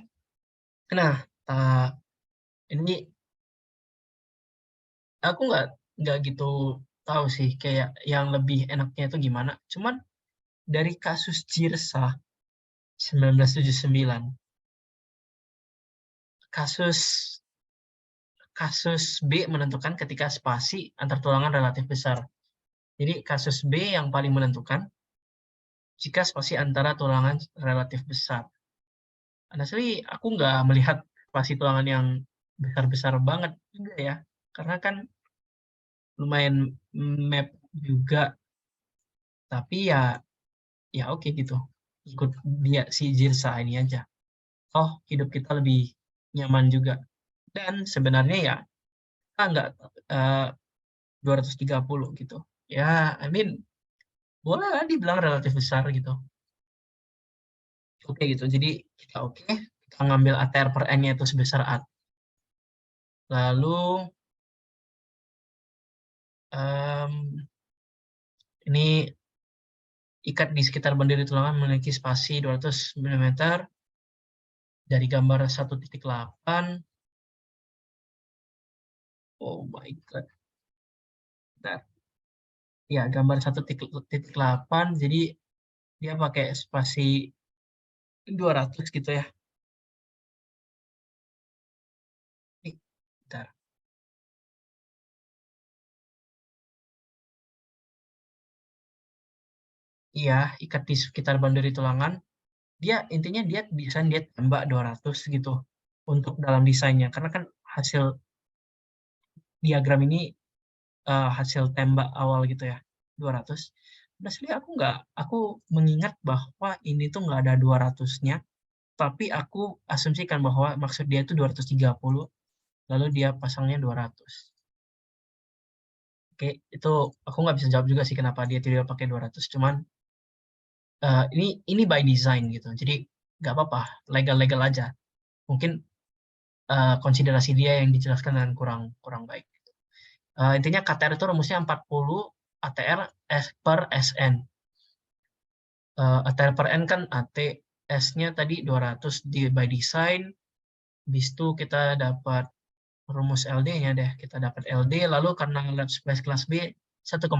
Nah, ini aku nggak gitu tahu sih kayak yang lebih enaknya itu gimana. Cuman dari kasus Jirsa 1979, kasus B menentukan ketika spasi antar tulangan relatif besar. Jadi kasus B yang paling menentukan jika spasi antara tulangan relatif besar. Honestly, aku nggak melihat spasi tulangan yang besar-besar banget juga ya. Karena kan lumayan map juga. Tapi ya oke gitu. Ikut dia si Jirsa ini aja. Oh, hidup kita lebih nyaman juga. Dan sebenarnya ya nggak 230 gitu. Ya, I mean, boleh lah dibilang relatif besar gitu. Oke gitu, jadi kita kita ngambil ATR per N-nya itu sebesar A. Lalu, ini ikat di sekitar bandiri tulangan memiliki spasi 200 mm dari gambar 1.8. Oh my god. Nah, ya gambar 1.8, jadi dia pakai spasi 200 gitu ya. Bentar. Iya, ikat di sekitar bandari tulangan. Intinya dia tembak 200 gitu untuk dalam desainnya. Karena kan hasil diagram ini hasil tembak awal gitu ya, 200. Honestly aku mengingat bahwa ini tuh nggak ada 200-nya, tapi aku asumsikan bahwa maksud dia itu 230, lalu dia pasangnya 200. Oke, itu aku nggak bisa jawab juga sih kenapa dia tidak pakai 200, cuman ini by design gitu. Jadi nggak apa-apa, legal-legal aja. Mungkin konsiderasi dia yang dijelaskan dengan kurang baik. Intinya KTR itu rumusnya 40 ATR per SN. ATR per N kan AT, S-nya tadi 200 by design. Habis itu kita dapat rumus LD-nya deh. Kita dapat LD, lalu karena lap splice kelas B 1,3.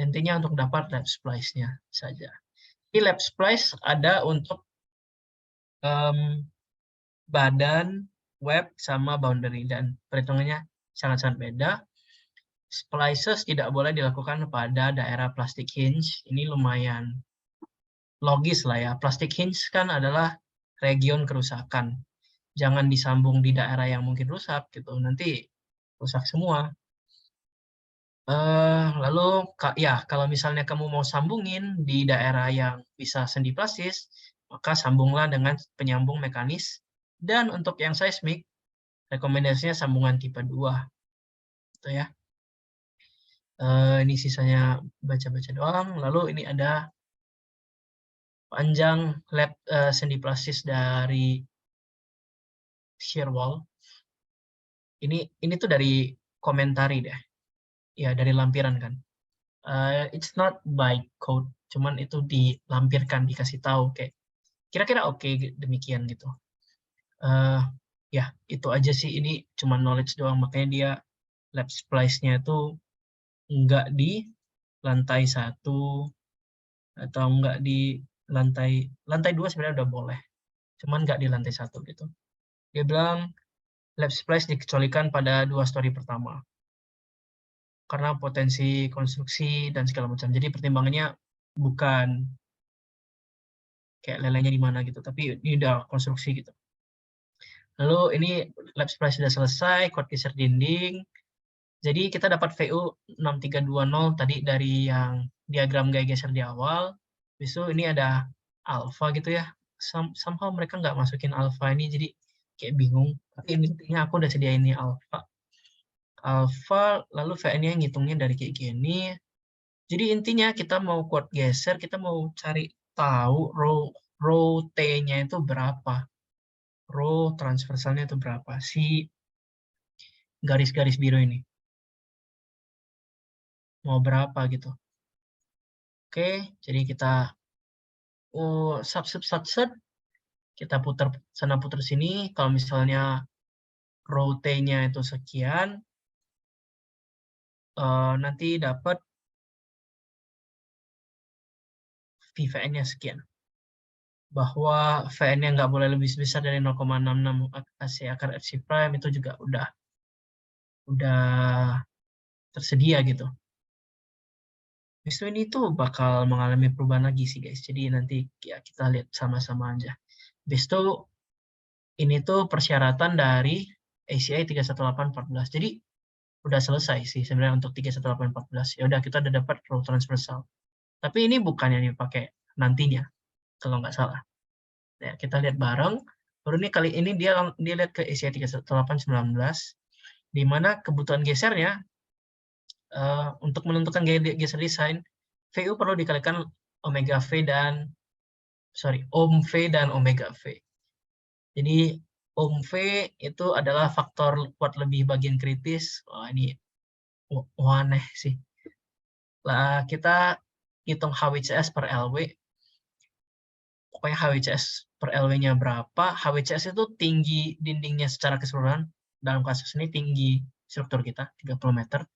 Intinya untuk dapat lap splice-nya saja. Di lap splice ada untuk badan, web, sama boundary. Dan perhitungannya sangat-sangat beda. Splices tidak boleh dilakukan pada daerah plastic hinge. Ini lumayan logis lah ya. Plastic hinge kan adalah region kerusakan. Jangan disambung di daerah yang mungkin rusak gitu. Nanti rusak semua. Lalu ya kalau misalnya kamu mau sambungin di daerah yang bisa sendi plastis, maka sambunglah dengan penyambung mekanis. Dan untuk yang seismik, rekomendasinya sambungan tipe 2. Gitu ya. Ini sisanya baca-baca doang. Lalu ini ada panjang lap sendi plastis dari shear wall. Ini tuh dari komentari deh. Ya, dari lampiran kan. It's not by code, cuman itu dilampirkan, dikasih tahu kayak kira-kira oke demikian gitu. Ya, itu aja sih, ini cuma knowledge doang, makanya dia lap splice-nya itu enggak di lantai 1 atau enggak di lantai 2 sebenarnya udah boleh. Cuman enggak di lantai 1 gitu. Dia bilang lap splice dikecualikan pada 2 story pertama. Karena potensi konstruksi dan segala macam. Jadi pertimbangannya bukan kayak lelenya di mana gitu, tapi ini udah konstruksi gitu. Lalu ini lap splice sudah selesai, kuat geser dinding. Jadi kita dapat VU 6320 tadi dari yang diagram gaya geser di awal. Habis itu ini ada alpha gitu ya. Somehow mereka nggak masukin alpha ini, jadi kayak bingung. Tapi intinya aku udah sediain ini alpha, lalu VN-nya ngitungnya dari kayak gini. Jadi intinya kita mau kuat geser, kita mau cari tahu row T-nya itu berapa. Row transversalnya itu berapa. Si garis-garis biru ini. Mau berapa gitu. Oke, jadi kita subset, kita putar sana putar sini. Kalau misalnya row T-nya itu sekian, nanti dapat VN-nya sekian. Bahwa VN-nya nggak boleh lebih besar dari 0,66 AC akar FC prime itu juga udah tersedia gitu. Habis itu ini tuh bakal mengalami perubahan lagi sih guys. Jadi nanti ya kita lihat sama-sama aja. Habis itu ini tuh persyaratan dari ACI 31814. Jadi udah selesai sih sebenarnya untuk 31814. Ya udah kita udah dapat row transversal. Tapi ini bukan yang dipakai nantinya kalau nggak salah. Ya, kita lihat bareng. Baru nih kali ini dia lihat ke ACI 31819 di mana kebutuhan gesernya untuk menentukan gaya geser desain, VU perlu dikalikan omega V dan ohm V dan omega V. Jadi ohm V itu adalah faktor kuat lebih bagian kritis. Wah, ini aneh sih. Lah kita hitung HWCS per LW. Pokoknya HWCS per LW-nya berapa? HWCS itu tinggi dindingnya secara keseluruhan. Dalam kasus ini tinggi struktur kita 30 meter.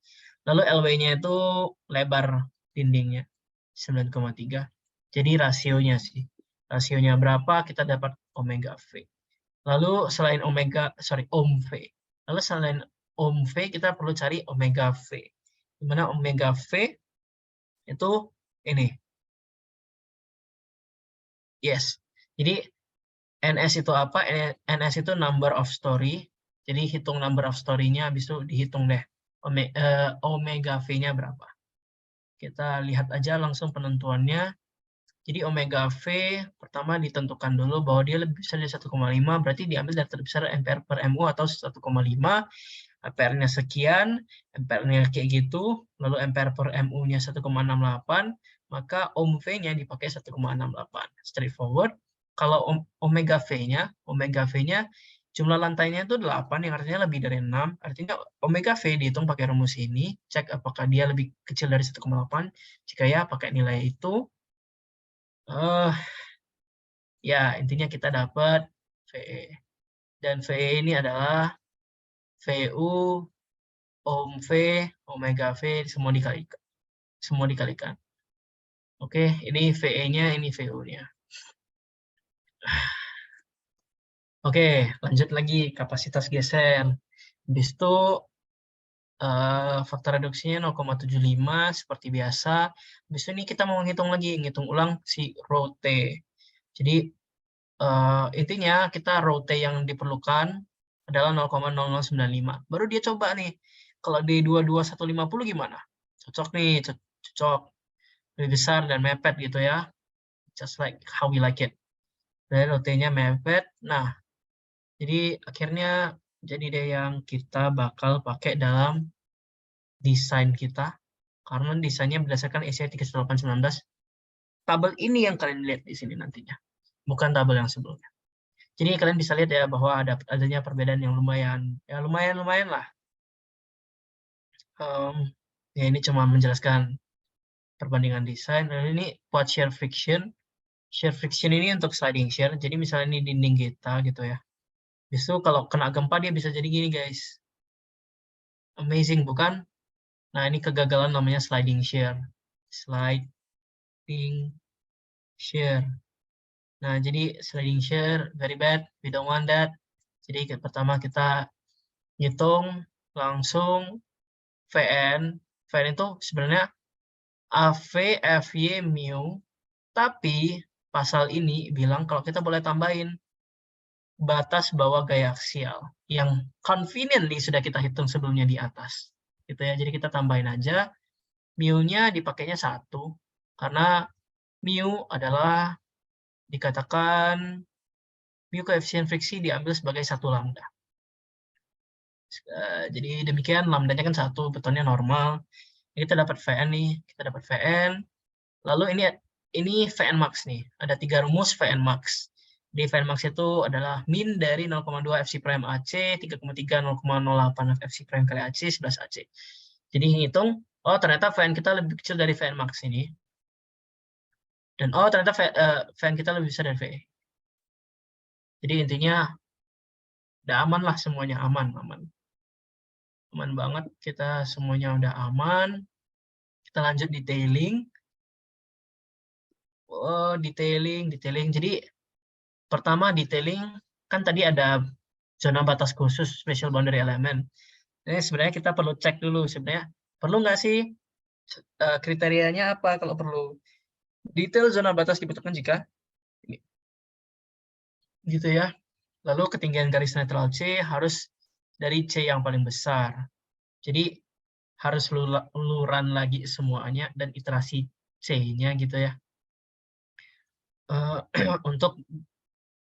Lalu LW-nya itu lebar dindingnya 9,3. Jadi rasionya sih. Rasionya berapa? Kita dapat omega V. Lalu selain ohm V. Lalu selain ohm V kita perlu cari omega V. Di mana omega V itu ini. Yes. Jadi NS itu apa? NS itu number of story. Jadi hitung number of story-nya, habis itu dihitung deh omega V-nya berapa. Kita lihat aja langsung penentuannya. Jadi omega V pertama ditentukan dulu bahwa dia lebih besar dari 1,5, berarti diambil data besar ampere per mu atau 1,5, ampere-nya sekian, ampere-nya kayak gitu, lalu ampere per mu-nya 1,68, maka ohm V-nya dipakai 1,68. Straightforward. Kalau omega V-nya jumlah lantainya itu 8, yang artinya lebih dari 6. Artinya omega V dihitung pakai rumus ini, cek apakah dia lebih kecil dari 1,8. Jika ya, pakai nilai itu. Ya, intinya kita dapat VE. Dan VE ini adalah VU, ohm V, omega V, semua dikalikan. Oke, ini VE-nya, ini VU-nya. Oke, lanjut lagi kapasitas geser. Habis itu faktor reduksinya 0,75 seperti biasa. Habis itu ini kita mau ngitung ulang si rho T. Jadi intinya kita rho T yang diperlukan adalah 0,0095. Baru dia coba nih, kalau di 22150 gimana? Cocok nih, cocok. Lebih besar dan mepet gitu ya. Just like how we like it. Dan rho T-nya mepet. Nah, jadi akhirnya jadi deh yang kita bakal pakai dalam desain kita. Karena desainnya berdasarkan ACI 31819. Tabel ini yang kalian lihat di sini nantinya. Bukan tabel yang sebelumnya. Jadi kalian bisa lihat ya bahwa adanya perbedaan yang lumayan lah. Ya ini cuma menjelaskan perbandingan desain. Dan ini buat shear friction. Shear friction ini untuk sliding shear. Jadi misalnya ini dinding kita gitu ya. Justru kalau kena gempa dia bisa jadi gini guys. Amazing bukan? Nah ini kegagalan namanya sliding shear. Sliding shear. Nah jadi sliding shear very bad. We don't want that. Jadi pertama kita hitung langsung VN. VN itu sebenarnya AV, FY, mu. Tapi pasal ini bilang kalau kita boleh tambahin batas bawah gaya aksial yang conveniently sudah kita hitung sebelumnya di atas. Gitu ya. Jadi kita tambahin aja. Mu-nya dipakainya 1 karena mu adalah dikatakan mu koefisien friksi diambil sebagai 1 lambda. Jadi demikian, lambdanya kan 1, betonnya normal. Kita dapat VN nih, kita dapat VN. Lalu ini VN max nih. Ada 3 rumus VN max. Di VN max itu adalah min dari 0,2 FC prime AC, 3,3 0,08 FC prime kali AC, 11 AC. Jadi ngitung, oh ternyata VN kita lebih kecil dari VN max ini. Dan oh ternyata VN kita lebih besar dari VE. Jadi intinya udah aman lah semuanya, aman banget, kita semuanya udah aman. Kita lanjut detailing. Oh, detailing. Jadi pertama detailing kan tadi ada zona batas khusus special boundary element. Ini sebenarnya kita perlu cek dulu sebenarnya perlu nggak sih kriterianya apa kalau perlu. Detail zona batas dibutuhkan jika ini. Gitu ya. Lalu ketinggian garis netral C harus dari C yang paling besar. Jadi harus run lagi semuanya dan iterasi C-nya gitu ya. Untuk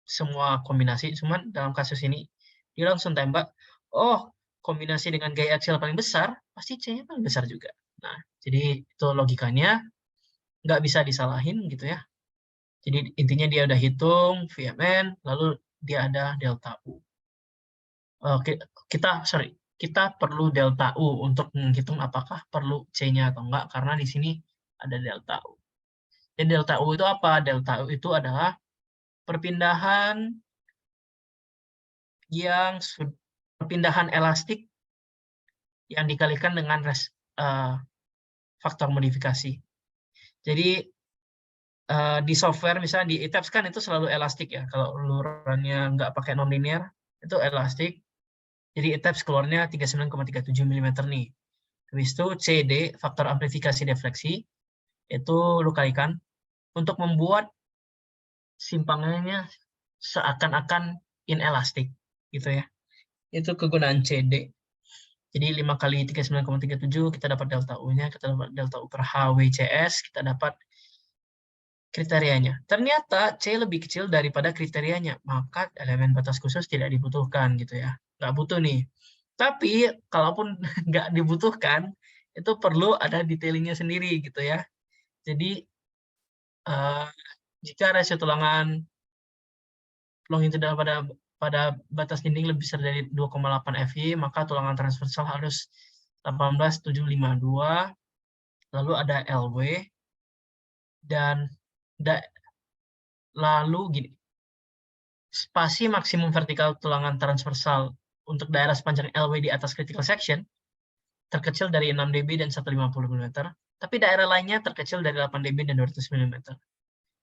semua kombinasi, cuman dalam kasus ini dia langsung tembak, oh kombinasi dengan gaya aksial paling besar, pasti C-nya paling besar juga. Nah, jadi itu logikanya, nggak bisa disalahin gitu ya. Jadi intinya dia udah hitung VMN, lalu dia ada delta U. Kita perlu delta U untuk menghitung apakah perlu C-nya atau enggak, karena di sini ada delta U. Jadi delta U itu apa? Delta U itu adalah perpindahan elastik yang dikalikan dengan faktor modifikasi. Jadi di software misalnya di ETABS kan itu selalu elastik ya. Kalau ulurannya nggak pakai nonlinear itu elastik. Jadi ETABS keluarnya 39,37 mm nih. Habis itu CD, faktor amplifikasi defleksi, itu lu kalikan untuk membuat simpangannya seakan-akan inelastik gitu ya. itu kegunaan CD. Jadi 5 kali 39,37 kita dapat delta U-nya, kita dapat delta U per H WCS, kita dapat kriterianya. Ternyata C lebih kecil daripada kriterianya, maka elemen batas khusus tidak dibutuhkan gitu ya. Nggak butuh nih. Tapi kalaupun nggak dibutuhkan, itu perlu ada detailingnya sendiri gitu ya. Jadi jika rasio tulangan longitudinal pada batas dinding lebih besar dari 2,8 FY, maka tulangan transversal harus 18,752. Lalu ada LW dan lalu gini. Spasi maksimum vertikal tulangan transversal untuk daerah sepanjang LW di atas critical section terkecil dari 6 dB dan 150 mm, tapi daerah lainnya terkecil dari 8 dB dan 200 mm.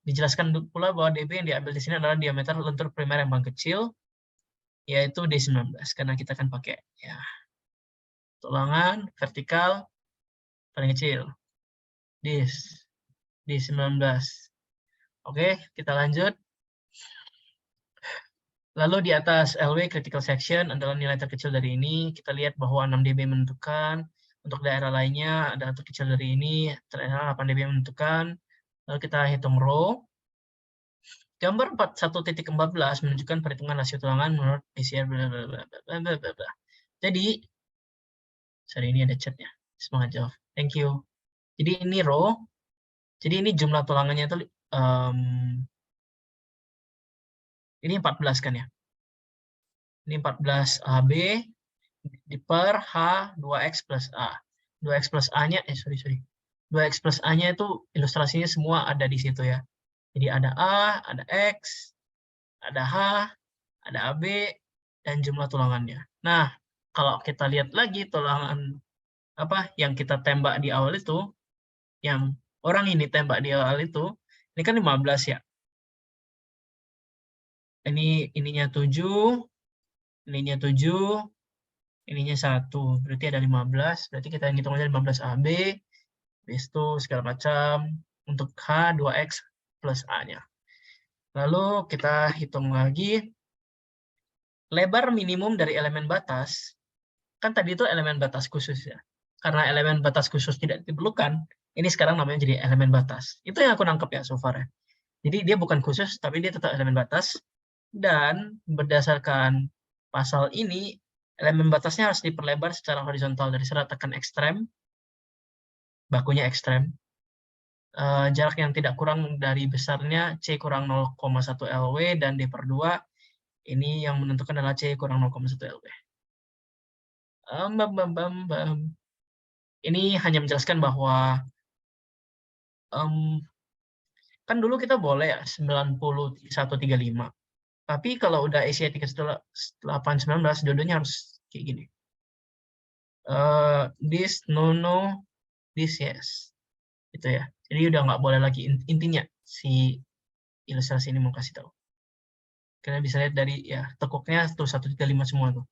Dijelaskan pula bahwa dB yang diambil di sini adalah diameter lentur primer yang paling kecil, yaitu D19, karena kita akan pakai ya tulangan vertikal paling kecil, D19. Oke, kita lanjut. Lalu di atas LW critical section adalah nilai terkecil dari ini. Kita lihat bahwa 6 dB menentukan. Untuk daerah lainnya ada terkecil dari ini, ternyata 8 dB menentukan. Lalu kita hitung rho. Gambar 1.14 menunjukkan perhitungan rasio tulangan menurut PCR. Jadi, sorry ini ada chatnya. Semangat jawab. Thank you. Jadi ini rho. Jadi ini jumlah tulangannya itu ini 14 kan ya. Ini 14 AB di per H 2X plus A. 2X plus A-nya, sorry. 2X plus A-nya itu ilustrasinya semua ada di situ ya. Jadi ada A, ada X, ada H, ada AB, dan jumlah tulangannya. Nah, kalau kita lihat lagi tulangan apa yang kita tembak di awal itu, yang orang ini tembak di awal itu, ini kan 15 ya. Ininya 7, ininya 7, ininya 1. Berarti ada 15, berarti kita hitung aja 15 AB, habis itu segala macam untuk H 2X plus A-nya. Lalu kita hitung lagi lebar minimum dari elemen batas. Kan tadi itu elemen batas khusus ya. Karena elemen batas khusus tidak diperlukan, ini sekarang namanya jadi elemen batas. Itu yang aku nangkep ya so far ya. Jadi dia bukan khusus, tapi dia tetap elemen batas. Dan berdasarkan pasal ini, elemen batasnya harus diperlebar secara horizontal dari serat tekan ekstrem, bakunya ekstrem, jarak yang tidak kurang dari besarnya C kurang 0,1 LW, dan D per 2, ini yang menentukan adalah C kurang 0,1 LW. Ini hanya menjelaskan bahwa kan dulu kita boleh ya 9135. Tapi kalau udah Asia 3819, dua-duanya harus kayak gini. This, no, this, yes. Gitu ya. Jadi udah nggak boleh lagi. Intinya si ilustrasi ini mau kasih tahu. Kalian bisa lihat dari ya tekuknya tuh 135 semua tuh.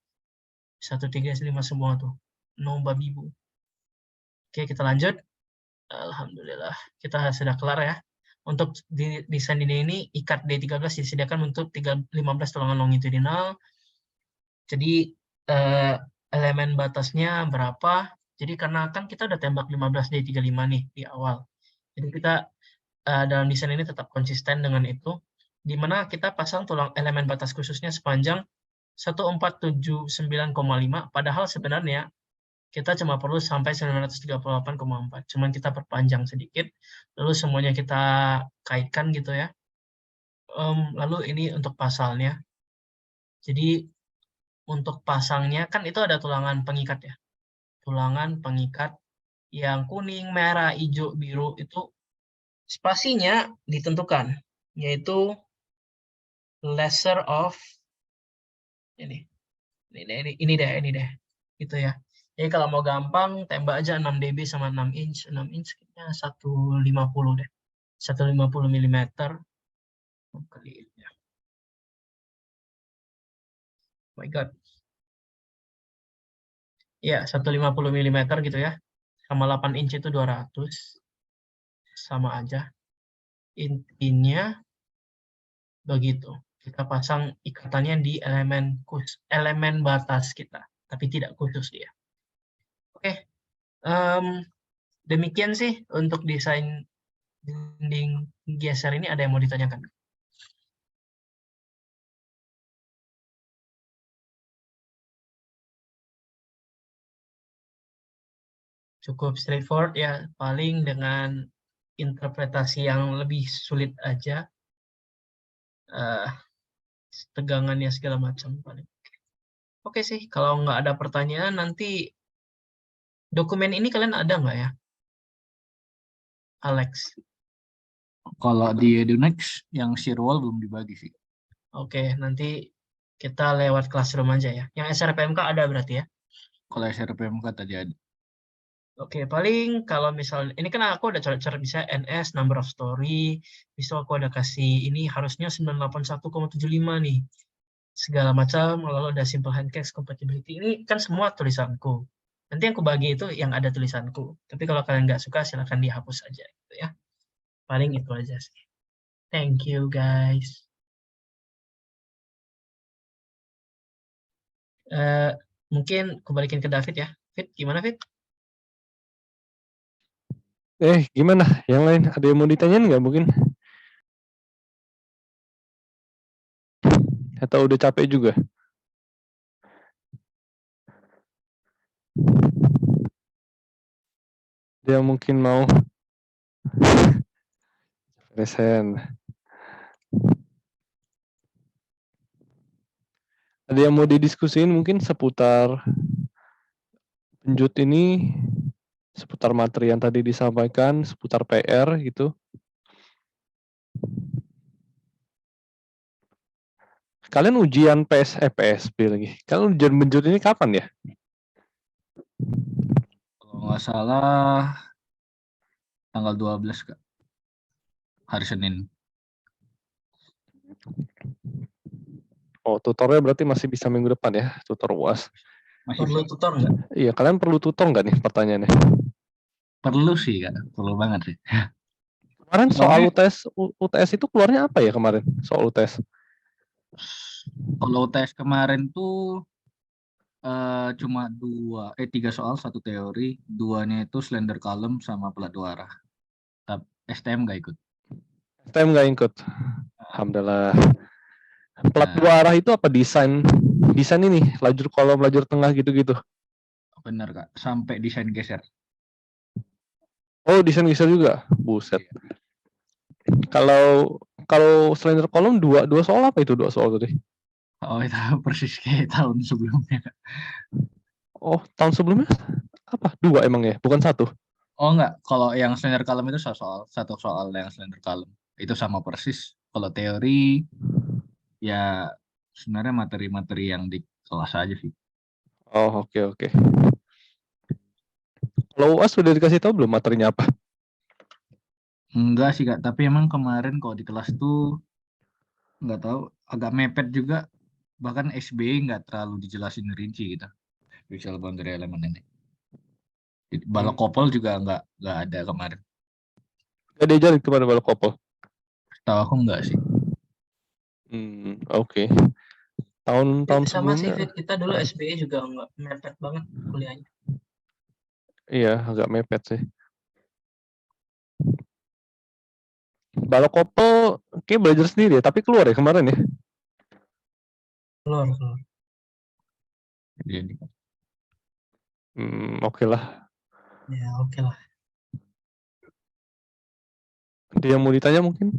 135 semua tuh. No babi bu. Oke, kita lanjut. Alhamdulillah. Kita sudah kelar ya. Untuk desain ini ikat D13 disediakan untuk 15 tulangan longitudinal. Jadi elemen batasnya berapa? Jadi karena kan kita udah tembak 15 D35 nih di awal. Jadi kita dalam desain ini tetap konsisten dengan itu, di mana kita pasang tulang elemen batas khususnya sepanjang 1479,5, padahal sebenarnya kita cuma perlu sampai 938,4. Cuman kita perpanjang sedikit, lalu semuanya kita kaitkan gitu ya. Lalu ini untuk pasalnya. Jadi untuk pasangnya, kan itu ada tulangan pengikat ya. Tulangan pengikat yang kuning, merah, hijau, biru, itu spasinya ditentukan, yaitu lesser of, ini deh, gitu ya. Jadi kalau mau gampang, tembak aja 6 dB sama 6 inch. 6 inch kayaknya 150 deh. 150 mm. Kali ini ya. Oh my God. Ya, 150 mm gitu ya. Sama 8 inch itu 200. Sama aja. Intinya begitu. kita pasang ikatannya di elemen batas kita, tapi tidak khusus dia. Oke, demikian sih untuk desain dinding geser ini. Ada yang mau ditanyakan? Cukup straightforward ya, paling dengan interpretasi yang lebih sulit aja, tegangannya segala macam paling. Oke sih, kalau nggak ada pertanyaan, nanti dokumen ini kalian ada nggak ya, Alex? Kalau di EduNext yang Shirwall belum dibagi sih. Oke, nanti kita lewat Classroom aja ya. Yang SRPMK ada berarti ya? Kalau SRPMK tadi ada. Oke, paling kalau misalnya, ini kan aku ada cara bisa NS, number of story, bisa aku ada kasih, ini harusnya 981,75 nih. Segala macam, lalu ada simple handcase compatibility, ini kan semua tulisanku. Nanti yang aku bagi itu yang ada tulisanku. Tapi kalau kalian nggak suka, silahkan dihapus aja gitu ya. Paling itu aja sih. Thank you guys. Mungkin kembalikan ke David ya. Fit, gimana Fit? Gimana? Yang lain ada yang mau ditanyain nggak mungkin? Atau udah capek juga? Dia mungkin mau present. Ada yang mau didiskusin mungkin seputar penjut ini, seputar materi yang tadi disampaikan, seputar PR gitu. Kalian ujian PSB lagi. Kalian ujian penjut ini kapan ya? Kalau nggak salah tanggal 12 Kak. Hari Senin. Oh, tutornya berarti masih bisa minggu depan ya, tutor UAS. Masih Perlu tutor nggak? Iya, kalian perlu tutor nggak nih pertanyaannya? perlu sih Kak, perlu banget sih. Kemarin soal Soalnya- UTS itu keluarnya apa ya kemarin soal UTS? Kalau UTS kemarin tuh cuma 3 soal, 1 teori, 2-nya itu slender column sama plat 2 arah. Tapi STM nggak ikut. STM nggak ikut. Alhamdulillah. Plat Nah, 2 arah itu apa desain ini, lajur kolom, lajur tengah gitu-gitu. bener Kak, sampai desain geser. Oh, desain geser juga. Buset. Kalau slender kolom dua soal apa itu? 2 soal tadi? Oh, itu persis kayak tahun sebelumnya Kak. Oh, tahun sebelumnya apa? 2 emang ya, bukan 1. Oh enggak, kalau yang slender column itu satu soal yang slender column. Itu sama persis. Kalau teori ya sebenarnya materi-materi yang di kelas aja sih. Oh, oke. Kalau UAS sudah dikasih tahu belum materinya apa? Enggak sih Kak, tapi emang kemarin kalau di kelas tuh nggak tahu, agak mepet juga. Bahkan SBY nggak terlalu dijelasin rinci gitu. Visual boundary element ini. Balok kopel juga nggak ada kemarin. Gak diajarin kemana balok kopel? Tahu aku nggak sih. Oke. Tahun Sama sih sebelumnya. Fit, kita dulu SBY juga nggak mepet banget kuliahnya. Iya, agak mepet sih. Balok kopel kayak belajar sendiri ya, tapi keluar ya kemarin ya? Keluar. Jadi, Oke lah. Ya, oke lah. Ada yang mau ditanya mungkin?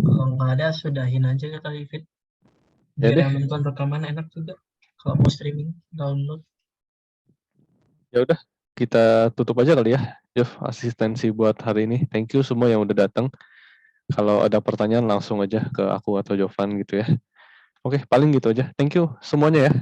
Kalau nggak ada, sudahin aja ya kali Fit. Ya Biar deh. yang nonton rekaman enak juga. Kalau mau streaming, download. Ya udah, kita tutup aja kali ya. Jov, asistensi buat hari ini. Thank you semua yang udah datang. Kalau ada pertanyaan langsung aja ke aku atau Jovan gitu ya. Oke, paling gitu aja. Thank you semuanya ya.